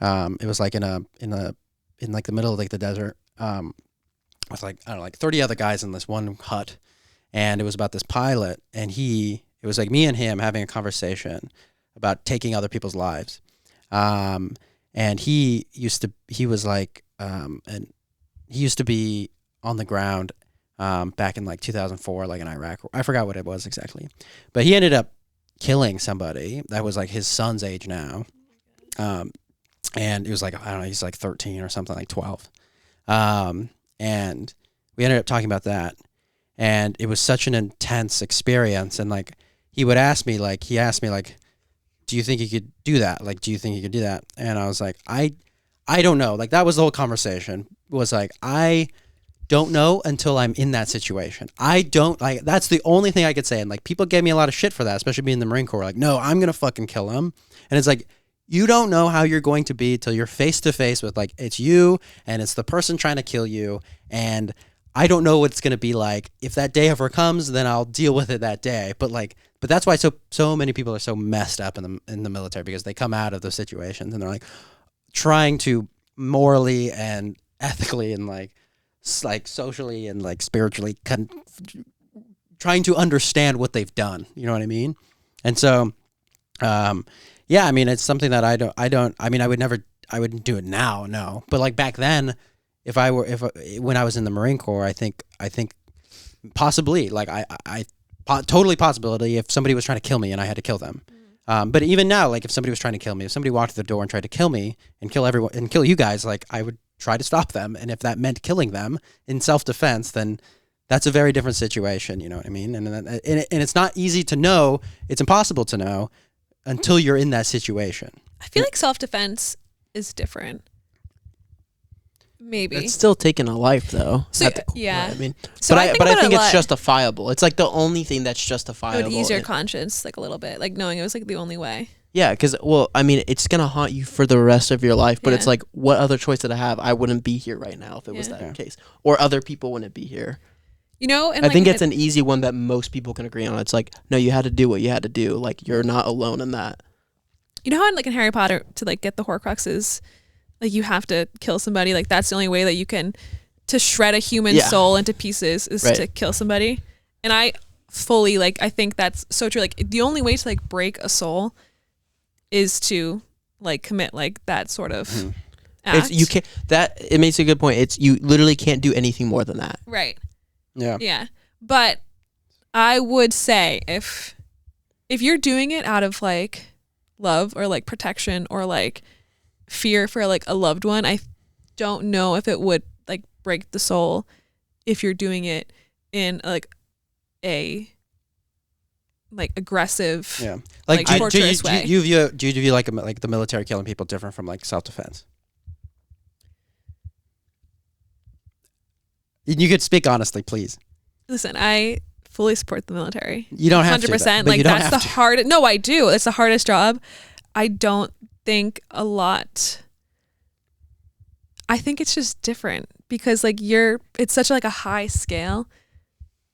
Speaker 1: was like in like the middle of like the desert with like, I don't know, like 30 other guys in this one hut. And it was about this pilot, and it was like me and him having a conversation about taking other people's lives. And he used to be on the ground back in like 2004, like in Iraq. I forgot what it was exactly, but he ended up killing somebody that was like his son's age now. And it was like, I don't know, he's like 13 or something, like 12. And we ended up talking about that. And it was such an intense experience. And like, he asked me, like, do you think you could do that? Like, do you think you could do that? And I was like, I don't know. Like, that was the whole conversation, was like, I don't know until I'm in that situation. That's the only thing I could say. And like, people gave me a lot of shit for that, especially being in the Marine Corps. Like, no, I'm going to fucking kill him. And it's like, you don't know how you're going to be till you're face to face with, like, it's you and it's the person trying to kill you. And I don't know what it's going to be like. If that day ever comes, then I'll deal with it that day. But that's why so many people are so messed up in the military, because they come out of those situations and they're like, trying to morally and ethically and like socially and like spiritually trying to understand what they've done. You know what I mean? And so, yeah, I mean, it's something that I wouldn't do it now, no. But like back then, when I was in the Marine Corps, I think possibly, like totally possibility if somebody was trying to kill me and I had to kill them. But even now, like if somebody was trying to kill me, if somebody walked through the door and tried to kill me and kill everyone and kill you guys, like I would try to stop them. And if that meant killing them in self-defense, then that's a very different situation. You know what I mean? And it's not easy to know. It's impossible to know until you're in that situation.
Speaker 2: I feel like self-defense is different. Maybe
Speaker 3: it's still taking a life though.
Speaker 2: So,
Speaker 3: yeah, I mean,
Speaker 2: so
Speaker 3: but I think it's justifiable. It's like the only thing that's justifiable.
Speaker 2: It would ease your conscience like a little bit, like knowing it was like the only way.
Speaker 3: Yeah, because I mean, it's gonna haunt you for the rest of your life. But it's like, what other choice did I have? I wouldn't be here right now if it was that case, or other people wouldn't be here.
Speaker 2: You know, and
Speaker 3: I think it's an easy one that most people can agree on. It's like, no, you had to do what you had to do. Like you're not alone in that.
Speaker 2: You know how in Harry Potter to like get the Horcruxes, like you have to kill somebody. Like that's the only way that you can to shred a human soul into pieces is to kill somebody. And I fully I think that's so true. Like the only way to like break a soul is to like commit like that sort of act.
Speaker 3: You can't. It makes a good point. It's you literally can't do anything more than that.
Speaker 2: Right.
Speaker 1: Yeah.
Speaker 2: Yeah. But I would say if you're doing it out of like love or like protection or like fear for like a loved one, I don't know if it would like break the soul if you're doing it in like a like aggressive,
Speaker 1: like
Speaker 2: torturous way.
Speaker 1: Do you view like the military killing people different from like self-defense? You could speak honestly, please.
Speaker 2: Listen, I fully support the military.
Speaker 1: You don't have
Speaker 2: 100%. Like that's the hardest. No, I do. It's the hardest job. I don't think a lot. I think it's just different because like it's such like a high scale.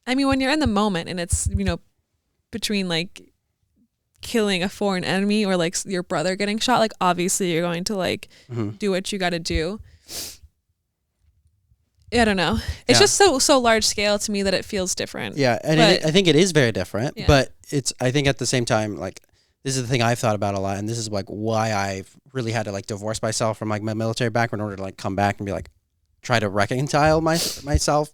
Speaker 2: I mean, when you're in the moment and it's, between like killing a foreign enemy or like your brother getting shot, like obviously you're going to like do what you got to do. I don't know. It's just so large scale to me that it feels different.
Speaker 1: Yeah, and I think it is very different. Yeah. But I think at the same time, like this is the thing I've thought about a lot, and this is like why I've really had to like divorce myself from like my military background in order to like come back and be like try to reconcile myself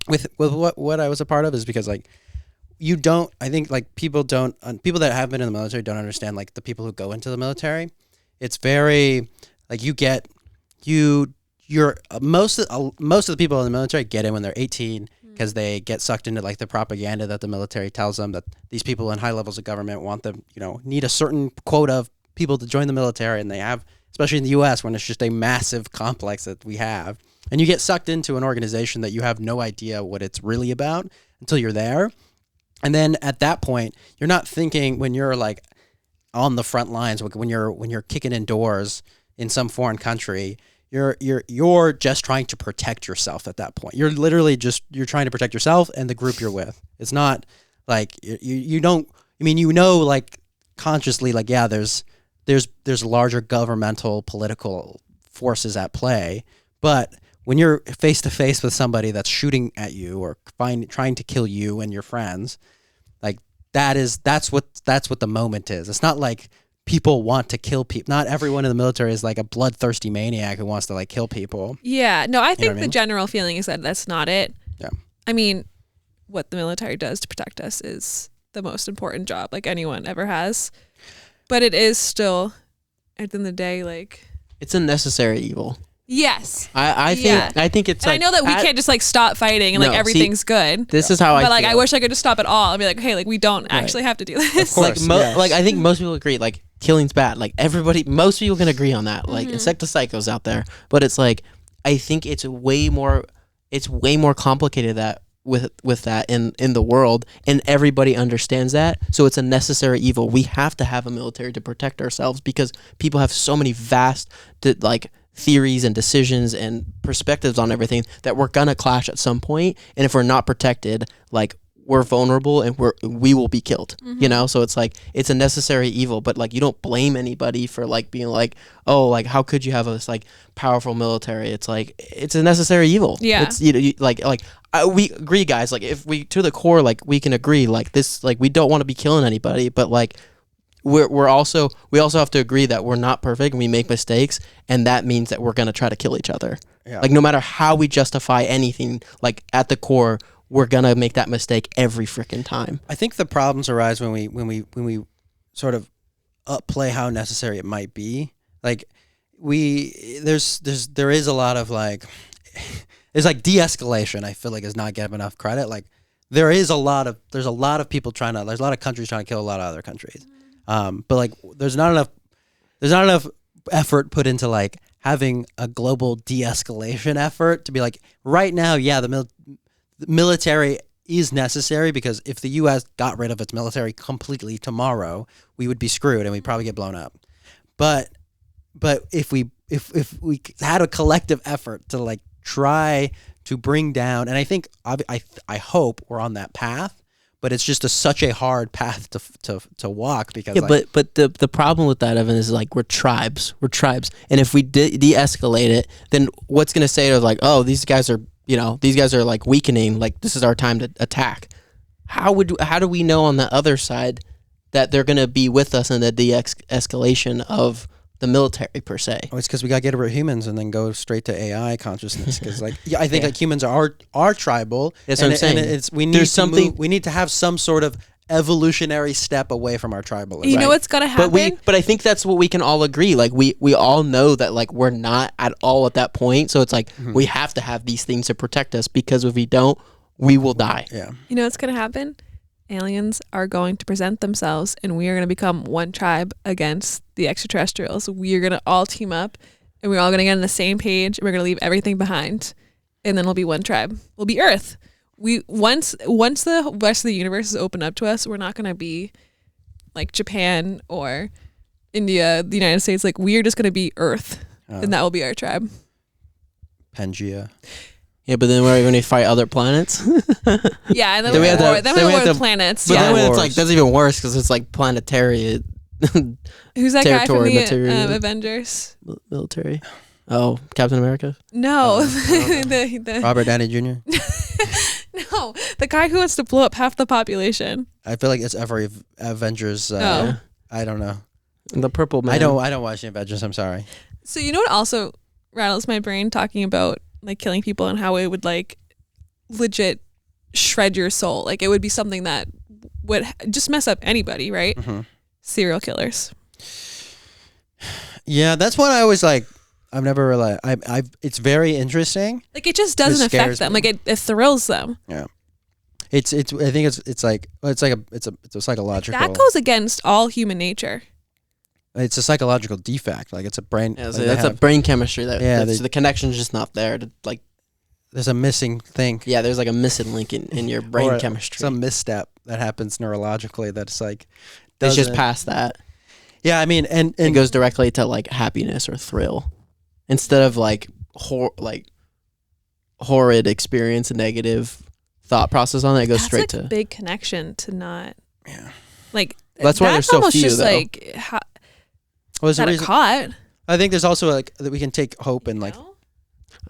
Speaker 1: with what I was a part of, is because like I think like people that have been in the military don't understand like the people who go into the military. It's very like most of the people in the military get in when they're 18 because they get sucked into like the propaganda that the military tells them that these people in high levels of government want them, need a certain quota of people to join the military, and they have, especially in the US when it's just a massive complex that we have, and you get sucked into an organization that you have no idea what it's really about until you're there. And then at that point, you're not thinking when you're like on the front lines, when you're kicking in doors in some foreign country, you're just trying to protect yourself at that point. You're literally you're trying to protect yourself and the group you're with. It's not like you don't, like consciously, like, yeah, there's larger governmental political forces at play, but when you're face to face with somebody that's shooting at you or trying to kill you and your friends, like that's what the moment is. It's not like people want to kill people. Not everyone in the military is like a bloodthirsty maniac who wants to like kill people.
Speaker 2: Yeah, no, I think the general feeling is that that's not it.
Speaker 1: Yeah.
Speaker 2: I mean, what the military does to protect us is the most important job like anyone ever has. But it is still, at the end of the day, like,
Speaker 3: it's a necessary evil.
Speaker 2: Yes.
Speaker 3: I think it's
Speaker 2: and
Speaker 3: like,
Speaker 2: I know that we can't just like stop fighting and like everything's good.
Speaker 3: This is how I feel.
Speaker 2: But like I wish I could just stop it all and be like, hey, like we don't actually have to do this.
Speaker 1: Of course,
Speaker 3: like I think most people agree like killing's bad. Like most people can agree on that. Like except the psychos out there. But it's like I think it's way more complicated that with that in the world, and everybody understands that. So it's a necessary evil. We have to have a military to protect ourselves because people have so many vast theories and decisions and perspectives on everything that we're gonna clash at some point, and if we're not protected, like we're vulnerable and we will be killed, you know? So it's like, it's a necessary evil, but like, you don't blame anybody for like being like, oh, like, how could you have this like powerful military? It's like, it's a necessary evil.
Speaker 2: Yeah.
Speaker 3: It's, you know, we agree, guys, like if we, to the core, like we can agree like this, like we don't want to be killing anybody, but like, we also have to agree that we're not perfect and we make mistakes, and that means that we're going to try to kill each other.
Speaker 1: Yeah.
Speaker 3: Like no matter how we justify anything, like at the core, we're going to make that mistake every freaking time.
Speaker 1: I think the problems arise when we sort of upplay how necessary it might be. Like there is a lot of like it's like de-escalation. I feel like is not getting enough credit. Like there's a lot of countries trying to kill a lot of other countries. But like there's not enough effort put into like having a global de-escalation effort to be like right now, yeah, the military is necessary, because if the U.S. got rid of its military completely tomorrow, we would be screwed and we'd probably get blown up. But if we had a collective effort to like try to bring down, and I think I hope we're on that path. But it's just such a hard path to walk, because
Speaker 3: but the problem with that, Evan, is like we're tribes, and if we de-escalate it, then what's gonna say is like, oh, these guys are like weakening, like this is our time to attack. How do we know on the other side that they're gonna be with us in the de-escalation of the military per se?
Speaker 1: Oh, it's because we got to get rid of humans and then go straight to AI consciousness. Because like, I think like humans are tribal.
Speaker 3: That's what I'm saying.
Speaker 1: And we need to have some sort of evolutionary step away from our tribalism.
Speaker 2: You know what's gonna happen?
Speaker 3: But I think that's what we can all agree. Like we all know that like we're not at all at that point. So it's like we have to have these things to protect us, because if we don't, we will die.
Speaker 1: Yeah.
Speaker 2: You know what's gonna happen? Aliens are going to present themselves, and we are going to become one tribe against the extraterrestrials. We are going to all team up, and we're all going to get on the same page, and we're going to leave everything behind, and then we'll be one tribe. We'll be Earth. Once the rest of the universe is open up to us, we're not going to be like Japan or India, the United States. Like, we are just going to be Earth, and that will be our tribe.
Speaker 1: Pangea.
Speaker 3: Yeah, but then we're going to fight other planets.
Speaker 2: Yeah, and then we have war with planets.
Speaker 3: But
Speaker 2: yeah.
Speaker 3: then it's like, that's even worse, because it's like planetary.
Speaker 2: Who's that guy from the
Speaker 3: material.
Speaker 2: Avengers?
Speaker 3: Military. Oh, Captain America?
Speaker 2: No. the
Speaker 1: Robert Downey Jr.
Speaker 2: No, the guy who wants to blow up half the population.
Speaker 1: I feel like it's every Avengers.
Speaker 2: Oh.
Speaker 1: I don't know.
Speaker 3: The purple man.
Speaker 1: I don't watch the Avengers. I'm sorry.
Speaker 2: So you know what also rattles my brain, talking about like killing people and how it would like legit shred your soul. Like it would be something that would just mess up anybody, right?
Speaker 1: Mm-hmm.
Speaker 2: Serial killers.
Speaker 1: Yeah, that's what I was like. I've never really. It's very interesting.
Speaker 2: Like it just doesn't affect them.
Speaker 1: Me.
Speaker 2: Like it thrills them.
Speaker 1: Yeah. It's. I think it's a psychological.
Speaker 2: That goes against all human nature.
Speaker 1: It's a psychological defect. Like it's a brain.
Speaker 3: Yeah, so that's a brain chemistry. So the connection's just not there. To like,
Speaker 1: there's a missing thing.
Speaker 3: Yeah, there's like a missing link in your brain chemistry.
Speaker 1: Some misstep that happens neurologically. That's like.
Speaker 3: It's just past that.
Speaker 1: Yeah, I mean, and
Speaker 3: it goes directly to like happiness or thrill, instead of like horrid experience and negative thought process on it. It goes straight to
Speaker 2: big connection to not.
Speaker 1: Yeah.
Speaker 2: Like
Speaker 3: that's why there's so few
Speaker 2: just
Speaker 3: though.
Speaker 2: Like caught.
Speaker 1: I think there's also like that we can take hope in like.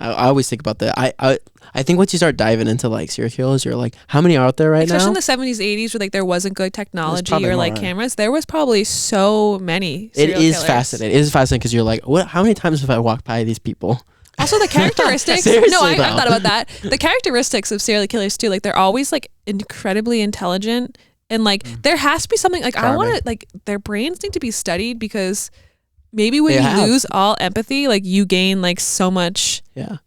Speaker 3: I always think about that. I think once you start diving into like serial killers, you're like, how many are out there right
Speaker 2: Especially
Speaker 3: now?
Speaker 2: Especially in the 70s, 80s, where like there wasn't good technology or like cameras. There was probably so many.
Speaker 3: It is fascinating. It is fascinating because you're like, what? How many times have I walked by these people?
Speaker 2: Also, the characteristics. No, I thought about that. The characteristics of serial killers too. Like they're always like incredibly intelligent, and like there has to be something. Like I want to like their brains need to be studied, because maybe when you lose all empathy, like you gain like so much.
Speaker 3: Yeah.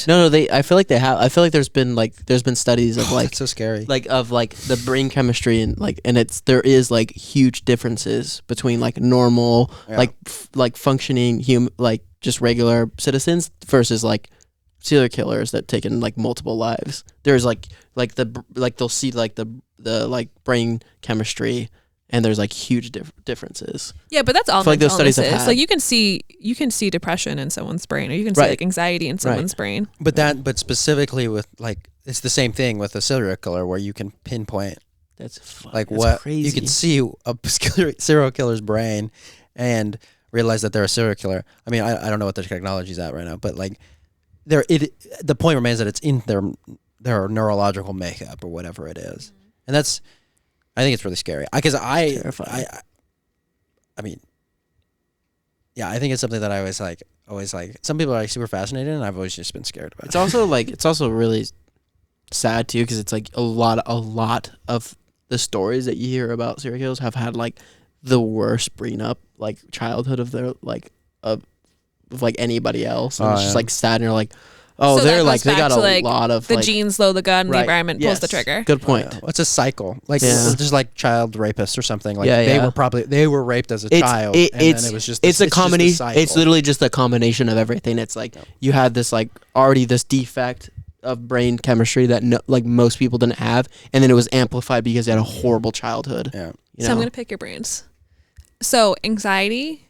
Speaker 2: No,
Speaker 3: I feel like they have. I feel like there's been studies of like
Speaker 1: that's so scary,
Speaker 3: like of like the brain chemistry and like, and there is like huge differences between like normal like functioning like just regular citizens versus like serial killers that taken like multiple lives. There's like they'll see like the like brain chemistry. And there's like huge differences.
Speaker 2: Yeah, but that's all.
Speaker 3: Like those studies have had.
Speaker 2: Like you can see depression in someone's brain, or you can see like anxiety in someone's brain.
Speaker 1: But specifically with like it's the same thing with a serial killer where you can pinpoint
Speaker 3: That's
Speaker 1: what
Speaker 3: crazy.
Speaker 1: you can see a serial killer's brain and realize that they're a serial killer. I mean, I don't know what the technology's at right now, but like the point remains that it's in their neurological makeup or whatever it is. And I think it's really scary because I mean, yeah, I think it's something that I always like. Some people are like super fascinated, and I've always just been scared about.
Speaker 3: It's also really sad too because it's like a lot of the stories that you hear about serial killers have had like the worst bring up like childhood of their like of like anybody else. And it's just like sad, and you're like, oh,
Speaker 2: So
Speaker 3: they're
Speaker 2: that
Speaker 3: like
Speaker 2: goes
Speaker 3: they got
Speaker 2: back to,
Speaker 3: a
Speaker 2: like,
Speaker 3: lot of
Speaker 2: The
Speaker 3: like,
Speaker 2: genes load the gun, the
Speaker 3: Right.
Speaker 2: environment pulls the
Speaker 3: Yes.
Speaker 2: trigger.
Speaker 3: Good point.
Speaker 1: What's a cycle? Like
Speaker 3: Yeah.
Speaker 1: just like child rapists or something. Like
Speaker 3: Yeah, yeah.
Speaker 1: they were raped as a child, and then it was just
Speaker 3: it's a combination.
Speaker 1: cycle.
Speaker 3: It's literally just a combination of everything. It's like you had this like already this defect of brain chemistry that like most people didn't have, and then it was amplified because they had a horrible childhood.
Speaker 1: Yeah.
Speaker 3: You
Speaker 2: So I'm
Speaker 3: know?
Speaker 2: gonna pick your brains. So anxiety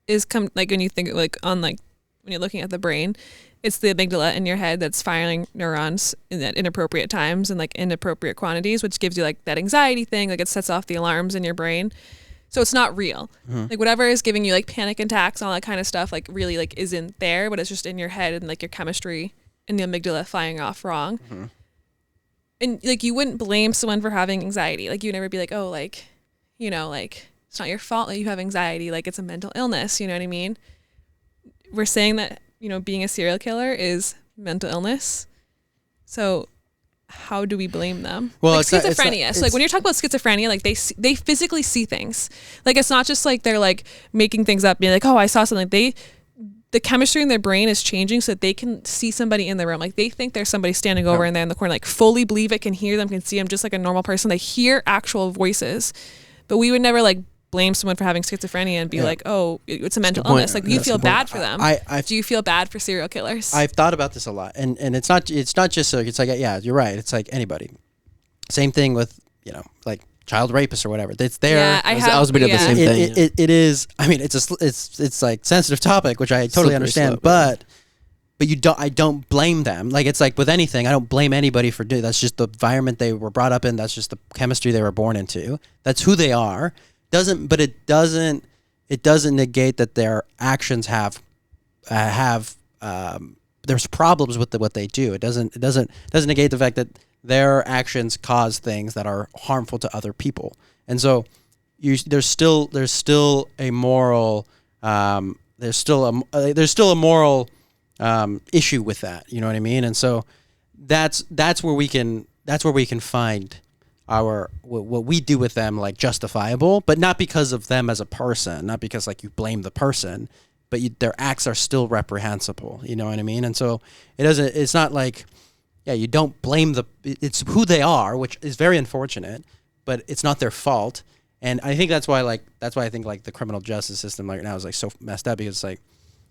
Speaker 2: is like when you think like on like when you're looking at the brain, it's the amygdala in your head that's firing neurons at inappropriate times and like inappropriate quantities, which gives you like that anxiety thing. Like it sets off the alarms in your brain. So it's not real. Like whatever is giving you like panic attacks and all that kind of stuff, like really like isn't there, but it's just in your head and like your chemistry and the amygdala firing off wrong. And like you wouldn't blame someone for having anxiety. Like you'd never be like, oh, like, you know, like it's not your fault that you have anxiety. Like it's a mental illness. You know what I mean? We're saying that, you know, being a serial killer is mental illness. So how do we blame them?
Speaker 1: Well,
Speaker 2: like
Speaker 1: it's not-
Speaker 2: schizophrenia. So like when you're talking about schizophrenia, like they physically see things. Like it's not just like they're like making things up, being like, oh, I saw something. The chemistry in their brain is changing so that they can see somebody in the room. Like they think there's somebody standing over in there in the corner, like fully believe it, can hear them, can see them just like a normal person. They hear actual voices. But we would never like blame someone for having schizophrenia and be like, oh, it's a mental
Speaker 3: point.
Speaker 2: illness. Like you
Speaker 1: That's
Speaker 2: feel
Speaker 1: the point.
Speaker 2: bad for them. Do you feel bad for serial killers?
Speaker 1: I've thought about this a lot, and it's not just like, it's like, yeah, you're right. It's like anybody. Same thing with, you know, like child rapists or whatever. It's there.
Speaker 2: Yeah,
Speaker 3: I was bringing up the same thing.
Speaker 1: It is. I mean, it's like sensitive topic, which I totally
Speaker 3: Slippery
Speaker 1: understand.
Speaker 3: slope,
Speaker 1: But I don't blame them. Like it's like with anything, I don't blame anybody for doing. That's just the environment they were brought up in. That's just the chemistry they were born into. That's who they are. It doesn't negate that their actions have there's problems with what they do. It doesn't negate the fact that their actions cause things that are harmful to other people. And so there's still a moral there's still a moral issue with that. You know what I mean? And so that's where we can find what we do with them like justifiable, but not because of them as a person, not because like you blame the person, but their acts are still reprehensible. You know what I mean? And so it's not like, yeah, you don't blame it's who they are, which is very unfortunate, but it's not their fault. And I think that's why I think like the criminal justice system right now is like so messed up, because like,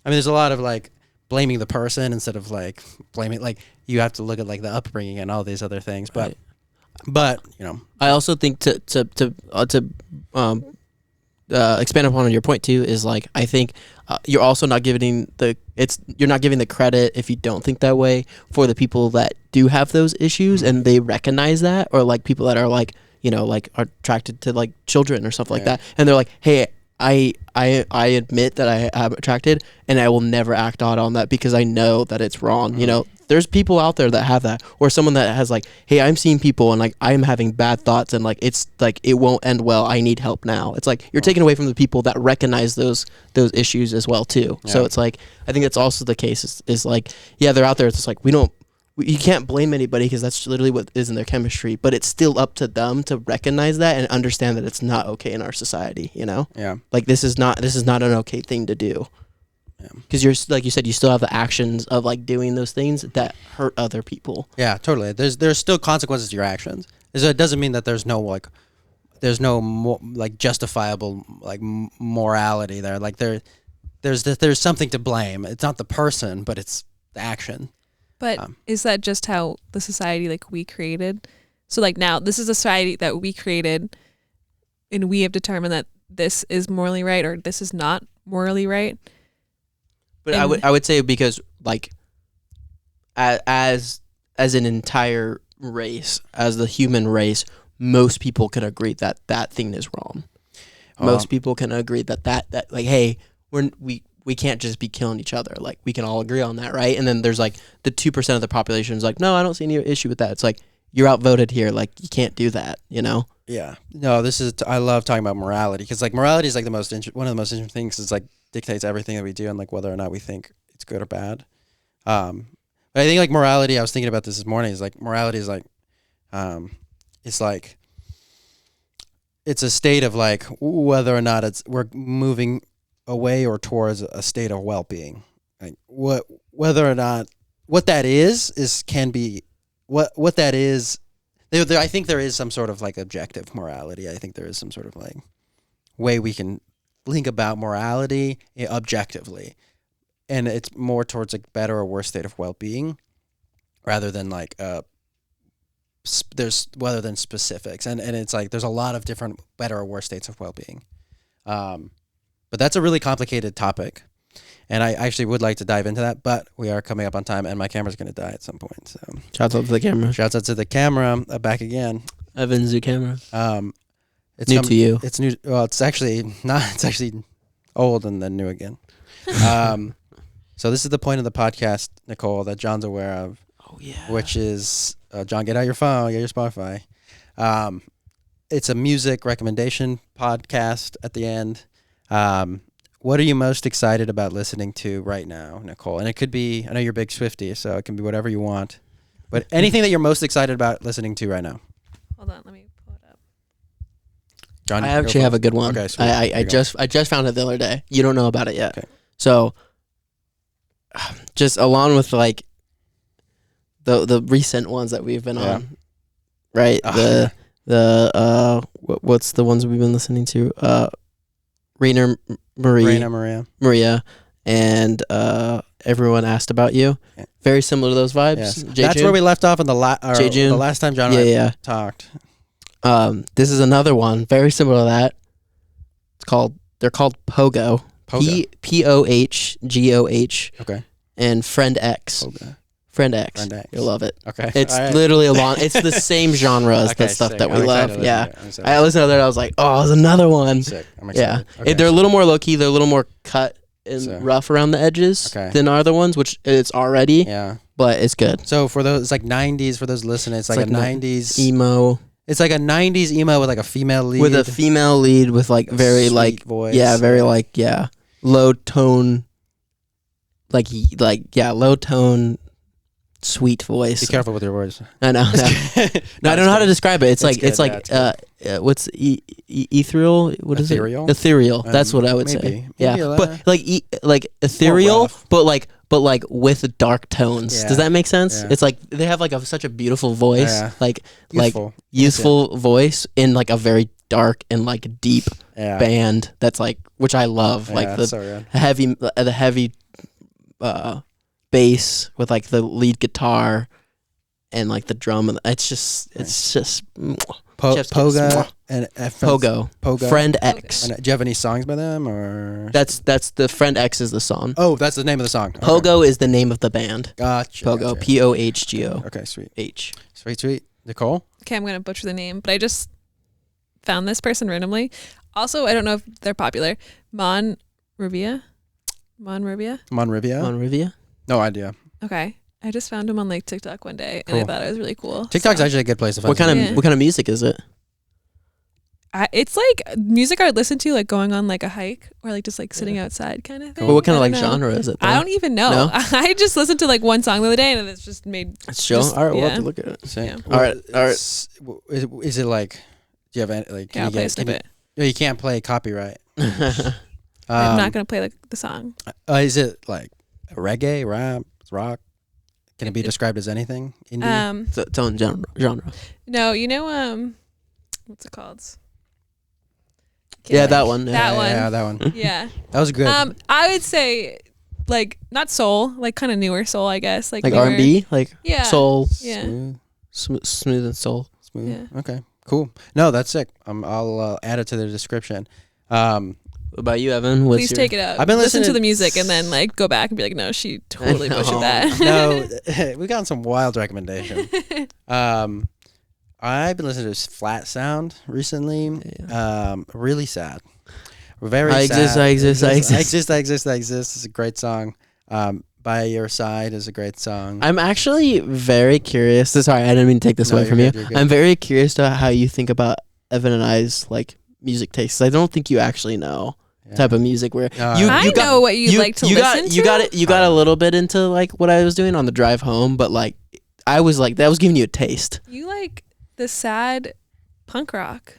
Speaker 1: I mean, there's a lot of like blaming the person instead of like blaming, like you have to look at like the upbringing and all these other things. But,
Speaker 3: Right.
Speaker 1: but you know,
Speaker 3: I also think to expand upon your point too is like I think you're also not giving you're not giving the credit, if you don't think that way, for the people that do have those issues and they recognize that, or like people that are like, you know, like are attracted to like children or stuff like that, and they're like, hey, I admit that I am attracted, and I will never act out on that because I know that it's wrong. You know, there's people out there that have that, or someone that has like, hey, I'm seeing people and like I'm having bad thoughts and like it's like it won't end well. I need help now. It's like you're taking away from the people that recognize those issues as well too.
Speaker 1: Yeah.
Speaker 3: So it's like I think that's also the case. Is like, yeah, they're out there. It's just like you can't blame anybody because that's literally what is in their chemistry, but it's still up to them to recognize that and understand that it's not okay in our society, you know?
Speaker 1: yeah.
Speaker 3: Like this is not an okay thing to do. Because you're, like you said, you still have the actions of like doing those things that hurt other people.
Speaker 1: Yeah, totally. There's still consequences to your actions. So it doesn't mean that there's no justifiable like morality there. Like there's something to blame. It's not the person, but it's the action.
Speaker 2: But is that just how the society like we created? So like now this is a society that we created, and we have determined that this is morally right or this is not morally right.
Speaker 3: But I would say because like as as an entire race, as the human race, most people can agree that that thing is wrong. Most people can agree that like, hey, we can't just be killing each other. Like, we can all agree on that, right? And then there's like the 2% of the population is like, no, I don't see any issue with that. It's like, you're outvoted here. Like, you can't do that, you know?
Speaker 1: Yeah. No, I love talking about morality, because like morality is like one of the most interesting things. Is like dictates everything that we do, and like whether or not we think it's good or bad. But I think like morality, I was thinking about this morning, is like morality is like, it's a state of like whether or not we're moving away or towards a state of well-being. Like whether or not what that is can be what that is. I think there is some sort of like objective morality. I think there is some sort of like way we can think about morality objectively, and it's more towards like better or worse state of well-being, rather than like rather than specifics. And it's like there's a lot of different better or worse states of well-being. But that's a really complicated topic, and I actually would like to dive into that, but we are coming up on time, and my camera's going to die at some point. So
Speaker 3: Shouts out to the camera.
Speaker 1: Shouts out to the camera. Back again.
Speaker 3: Evan's new camera.
Speaker 1: It's
Speaker 3: new to you.
Speaker 1: It's new. Well, it's actually not. It's actually old and then new again. So this is the point of the podcast, Nicole, that John's aware of.
Speaker 3: Oh yeah.
Speaker 1: Which is John, get out your phone, get your Spotify. It's a music recommendation podcast at the end. What are you most excited about listening to right now, Nicole? And it could be, I know you're a big Swiftie, so it can be whatever you want. But anything that you're most excited about listening to right now.
Speaker 2: Hold on, let me pull it up.
Speaker 3: John, I actually have a good one.
Speaker 1: Okay, sweet.
Speaker 3: I just found it the other day. You don't know about it yet.
Speaker 1: Okay.
Speaker 3: So, just along with like the recent ones that we've been on, right? What's the ones we've been listening to? Raina Maria, and Everyone Asked About You. Yeah. Very similar to those vibes.
Speaker 1: Yes. That's where we left off in the last time John and I talked.
Speaker 3: This is another one very similar to that. They're called Pohgoh. Pohgoh.
Speaker 1: Okay.
Speaker 3: And Friend X.
Speaker 1: Pohgoh.
Speaker 3: Friend X. You'll love it.
Speaker 1: Okay.
Speaker 3: It's literally it's the same genre as the stuff that we love. Yeah. I listened to that. I was like, oh, there's another one.
Speaker 1: Sick. I'm excited.
Speaker 3: Yeah. Okay. They're a little more low key. They're a little more cut and rough around the edges than our other ones, which it's already.
Speaker 1: Yeah.
Speaker 3: But it's good.
Speaker 1: So for those, it's like 90s, for those listening, it's like a 90s
Speaker 3: emo.
Speaker 1: It's like a 90s emo with like a female lead.
Speaker 3: With a female lead with like very like
Speaker 1: voice.
Speaker 3: Yeah, very like low tone. Low tone. Sweet voice.
Speaker 1: Be careful with your words.
Speaker 3: I know. No, I don't know how to describe it. It's like what's ethereal? What is
Speaker 1: ethereal?
Speaker 3: It? Ethereal. That's what I would say. Yeah, but like ethereal, but like with dark tones. Yeah. Does that make sense? Yeah. It's like they have like such a beautiful voice, youthful voice in like a very dark and like deep band. That's like which I love. Like the heavy bass with like the lead guitar and like the drum, and it's just
Speaker 1: Pohgoh and
Speaker 3: Pohgoh Friend X.
Speaker 1: And do you have any songs by them, or
Speaker 3: that's the Friend X is the song.
Speaker 1: Oh, that's the name of the song. Okay.
Speaker 3: Pohgoh is the name of the band.
Speaker 1: Gotcha.
Speaker 3: Pohgoh, Pohgo.
Speaker 1: Okay, sweet.
Speaker 3: H.
Speaker 1: Sweet. Nicole.
Speaker 2: Okay, I'm gonna butcher the name, but I just found this person randomly. Also, I don't know if they're popular. Mon Rovîa.
Speaker 1: No idea.
Speaker 2: Okay. I just found him on like TikTok one day and I thought it was really cool.
Speaker 1: TikTok's actually a good place to find
Speaker 3: what kind of music is it?
Speaker 2: It's like music I would listen to like going on like a hike or like just like sitting outside kind of thing.
Speaker 3: Well, what kind of like genre is it though?
Speaker 2: I don't even know.
Speaker 3: No?
Speaker 2: I just listened to like one song the other day and it's just made
Speaker 3: all right, we'll have to look at it.
Speaker 2: Yeah.
Speaker 3: All right.
Speaker 1: Is it like, do you have any like
Speaker 2: I'll play a snippet.
Speaker 1: You can't play copyright.
Speaker 2: I'm not gonna play like the song.
Speaker 1: Is it like reggae, rap, rock? Can it be described as anything? Indie?
Speaker 3: It's its own genre.
Speaker 2: No, you know what's it called?
Speaker 3: That one.
Speaker 2: That one.
Speaker 1: Yeah, that one.
Speaker 2: Yeah.
Speaker 1: That was good.
Speaker 2: I would say like not soul, like kind of newer soul, I guess. Like
Speaker 3: R&B, like soul.
Speaker 2: Yeah.
Speaker 3: Smooth and soul.
Speaker 1: Smooth. Yeah. Okay. Cool. No, that's sick. I'll add it to the description.
Speaker 3: What about you, Evan? What's
Speaker 2: Please
Speaker 3: your...
Speaker 2: take it out.
Speaker 1: I've been
Speaker 2: Listen to
Speaker 1: listening-
Speaker 2: the music and then like go back and be like, no, she totally
Speaker 3: I know.
Speaker 2: butchered that.
Speaker 1: No, we got some wild recommendation. I've been listening to Flatsound recently. Really sad. Very
Speaker 3: I
Speaker 1: sad.
Speaker 3: exist, I exist, I exist.
Speaker 1: I exist, I exist, I exist. It's a great song. By Your Side is a great song.
Speaker 3: I'm actually very curious. Sorry, I didn't mean to take this
Speaker 1: No,
Speaker 3: away
Speaker 1: you're
Speaker 3: from
Speaker 1: good,
Speaker 3: you.
Speaker 1: you're good.
Speaker 3: I'm very curious to how you think about Evan and I's like music tastes. I don't think you actually know
Speaker 1: Yeah.
Speaker 3: type of music where
Speaker 1: No,
Speaker 3: you
Speaker 2: I
Speaker 3: got-
Speaker 2: know what you like to listen to.
Speaker 3: You got a little bit into like what I was doing on the drive home, but like I was like that was giving you a taste.
Speaker 2: You like the sad punk rock.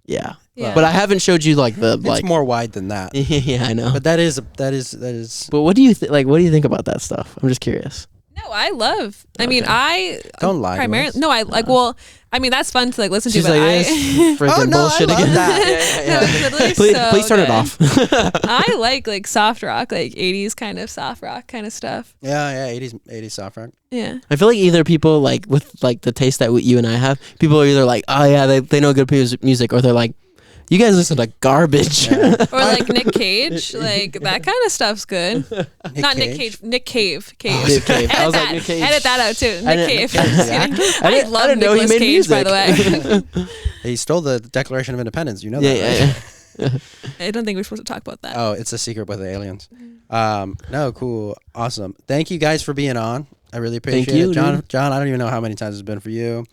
Speaker 3: Yeah.
Speaker 2: Yeah.
Speaker 3: But I haven't showed you like the
Speaker 1: It's
Speaker 3: like
Speaker 1: more wide than that.
Speaker 3: yeah, I know.
Speaker 1: But that is.
Speaker 3: But what do you what do you think about that stuff? I'm just curious.
Speaker 2: No, I love. I mean,
Speaker 3: Okay.
Speaker 2: I
Speaker 1: Don't lie to
Speaker 2: primarily.
Speaker 1: us.
Speaker 2: No, I like. Well, I mean, that's fun to like listen
Speaker 3: She's
Speaker 2: to. But
Speaker 3: like
Speaker 2: I.
Speaker 3: this freaking
Speaker 1: Oh, no, I
Speaker 3: bullshit
Speaker 1: love
Speaker 3: again.
Speaker 1: that.
Speaker 2: No, it's literally
Speaker 3: Please,
Speaker 2: so
Speaker 3: please turn it
Speaker 2: good.
Speaker 3: off.
Speaker 2: I like soft rock, like 80s kind of soft rock kind of stuff.
Speaker 1: Yeah, 80s soft rock.
Speaker 2: Yeah.
Speaker 3: I feel like either people like with like the taste that you and I have, people are either like, oh yeah, they know good music, or they're like, you guys listen to garbage.
Speaker 1: Yeah.
Speaker 2: Or like Nick Cage, like that kind of stuff's good. Not Nick Cage, Nick Cave.
Speaker 3: Oh, Nick Cave. I
Speaker 2: Edit
Speaker 3: was like,
Speaker 2: that.
Speaker 3: Nick Cage.
Speaker 2: Edit that out too.
Speaker 3: I
Speaker 2: Nick
Speaker 3: didn't-
Speaker 2: Cave. Just
Speaker 1: Yeah.
Speaker 2: kidding.
Speaker 3: I
Speaker 2: I
Speaker 3: didn't
Speaker 2: love
Speaker 3: know he
Speaker 2: Nicolas
Speaker 3: made
Speaker 2: Cage, by
Speaker 3: music.
Speaker 2: the way.
Speaker 1: He stole the Declaration of Independence. You know
Speaker 3: Yeah,
Speaker 1: that, right?
Speaker 3: yeah.
Speaker 2: I don't think we're supposed to talk about that.
Speaker 1: Oh, it's a secret with the aliens. No, cool, awesome. Thank you guys for being on. I really appreciate
Speaker 3: Thank you,
Speaker 1: it, John.
Speaker 3: dude.
Speaker 1: John, I don't even know how many times it's been for you.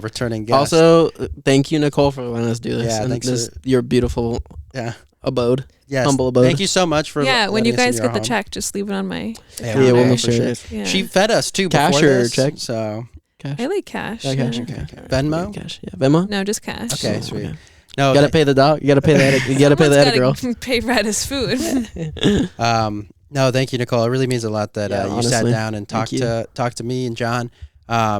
Speaker 1: Returning guest.
Speaker 3: Also, thank you, Nicole, for letting us do this.
Speaker 1: Yeah,
Speaker 3: and
Speaker 1: thanks
Speaker 3: this
Speaker 1: for-
Speaker 3: your beautiful
Speaker 1: yeah,
Speaker 3: abode.
Speaker 1: yes.
Speaker 3: Humble abode.
Speaker 1: Thank you so much for.
Speaker 2: Yeah, when
Speaker 1: letting
Speaker 2: you
Speaker 1: us in
Speaker 2: guys
Speaker 1: your
Speaker 2: get the
Speaker 1: home.
Speaker 2: check, just leave it on my.
Speaker 1: Yeah,
Speaker 3: Yeah, we'll
Speaker 1: for
Speaker 3: make sure.
Speaker 1: sure.
Speaker 3: it is.
Speaker 2: Yeah.
Speaker 1: She fed us too.
Speaker 3: Cash
Speaker 1: before
Speaker 3: or
Speaker 1: this,
Speaker 3: check?
Speaker 1: So
Speaker 3: Cash.
Speaker 2: I like cash.
Speaker 3: Yeah, cash.
Speaker 2: yeah.
Speaker 3: Okay.
Speaker 1: Venmo?
Speaker 3: Cash. Yeah, Venmo.
Speaker 2: No, just cash.
Speaker 1: Okay,
Speaker 3: Oh,
Speaker 1: sweet.
Speaker 3: okay.
Speaker 1: No,
Speaker 3: You gotta pay the dog. You gotta pay the. You gotta pay the other girl.
Speaker 2: Someone's gotta pay for his food.
Speaker 1: No, thank you, Nicole. It really means a lot that
Speaker 3: Yeah,
Speaker 1: you sat
Speaker 3: honestly.
Speaker 1: down and
Speaker 3: Thank
Speaker 1: talked to me and John.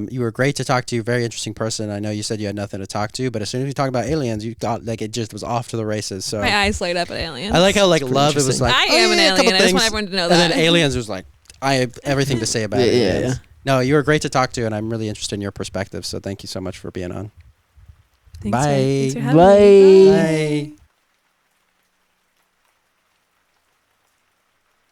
Speaker 1: You were great to talk to. Very interesting person. I know you said you had nothing to talk to, but as soon as you talked about aliens, you got like it just was off to the races. So
Speaker 2: My eyes light up at aliens.
Speaker 1: I like how like
Speaker 3: pretty
Speaker 1: love it was
Speaker 3: interesting.
Speaker 1: like
Speaker 2: I
Speaker 1: oh,
Speaker 2: am an
Speaker 1: yeah, a couple
Speaker 2: alien. I just want
Speaker 1: things.
Speaker 2: everyone to know
Speaker 1: And
Speaker 2: that.
Speaker 1: then aliens was like I have everything to say about
Speaker 3: Yeah,
Speaker 1: it.
Speaker 3: yeah,
Speaker 1: Aliens.
Speaker 3: yeah.
Speaker 1: No, you were great to talk to, and I'm really interested in your perspective. So thank you so much for being on.
Speaker 2: Thanks
Speaker 1: Bye.
Speaker 2: For having me.
Speaker 3: Bye.
Speaker 1: Bye.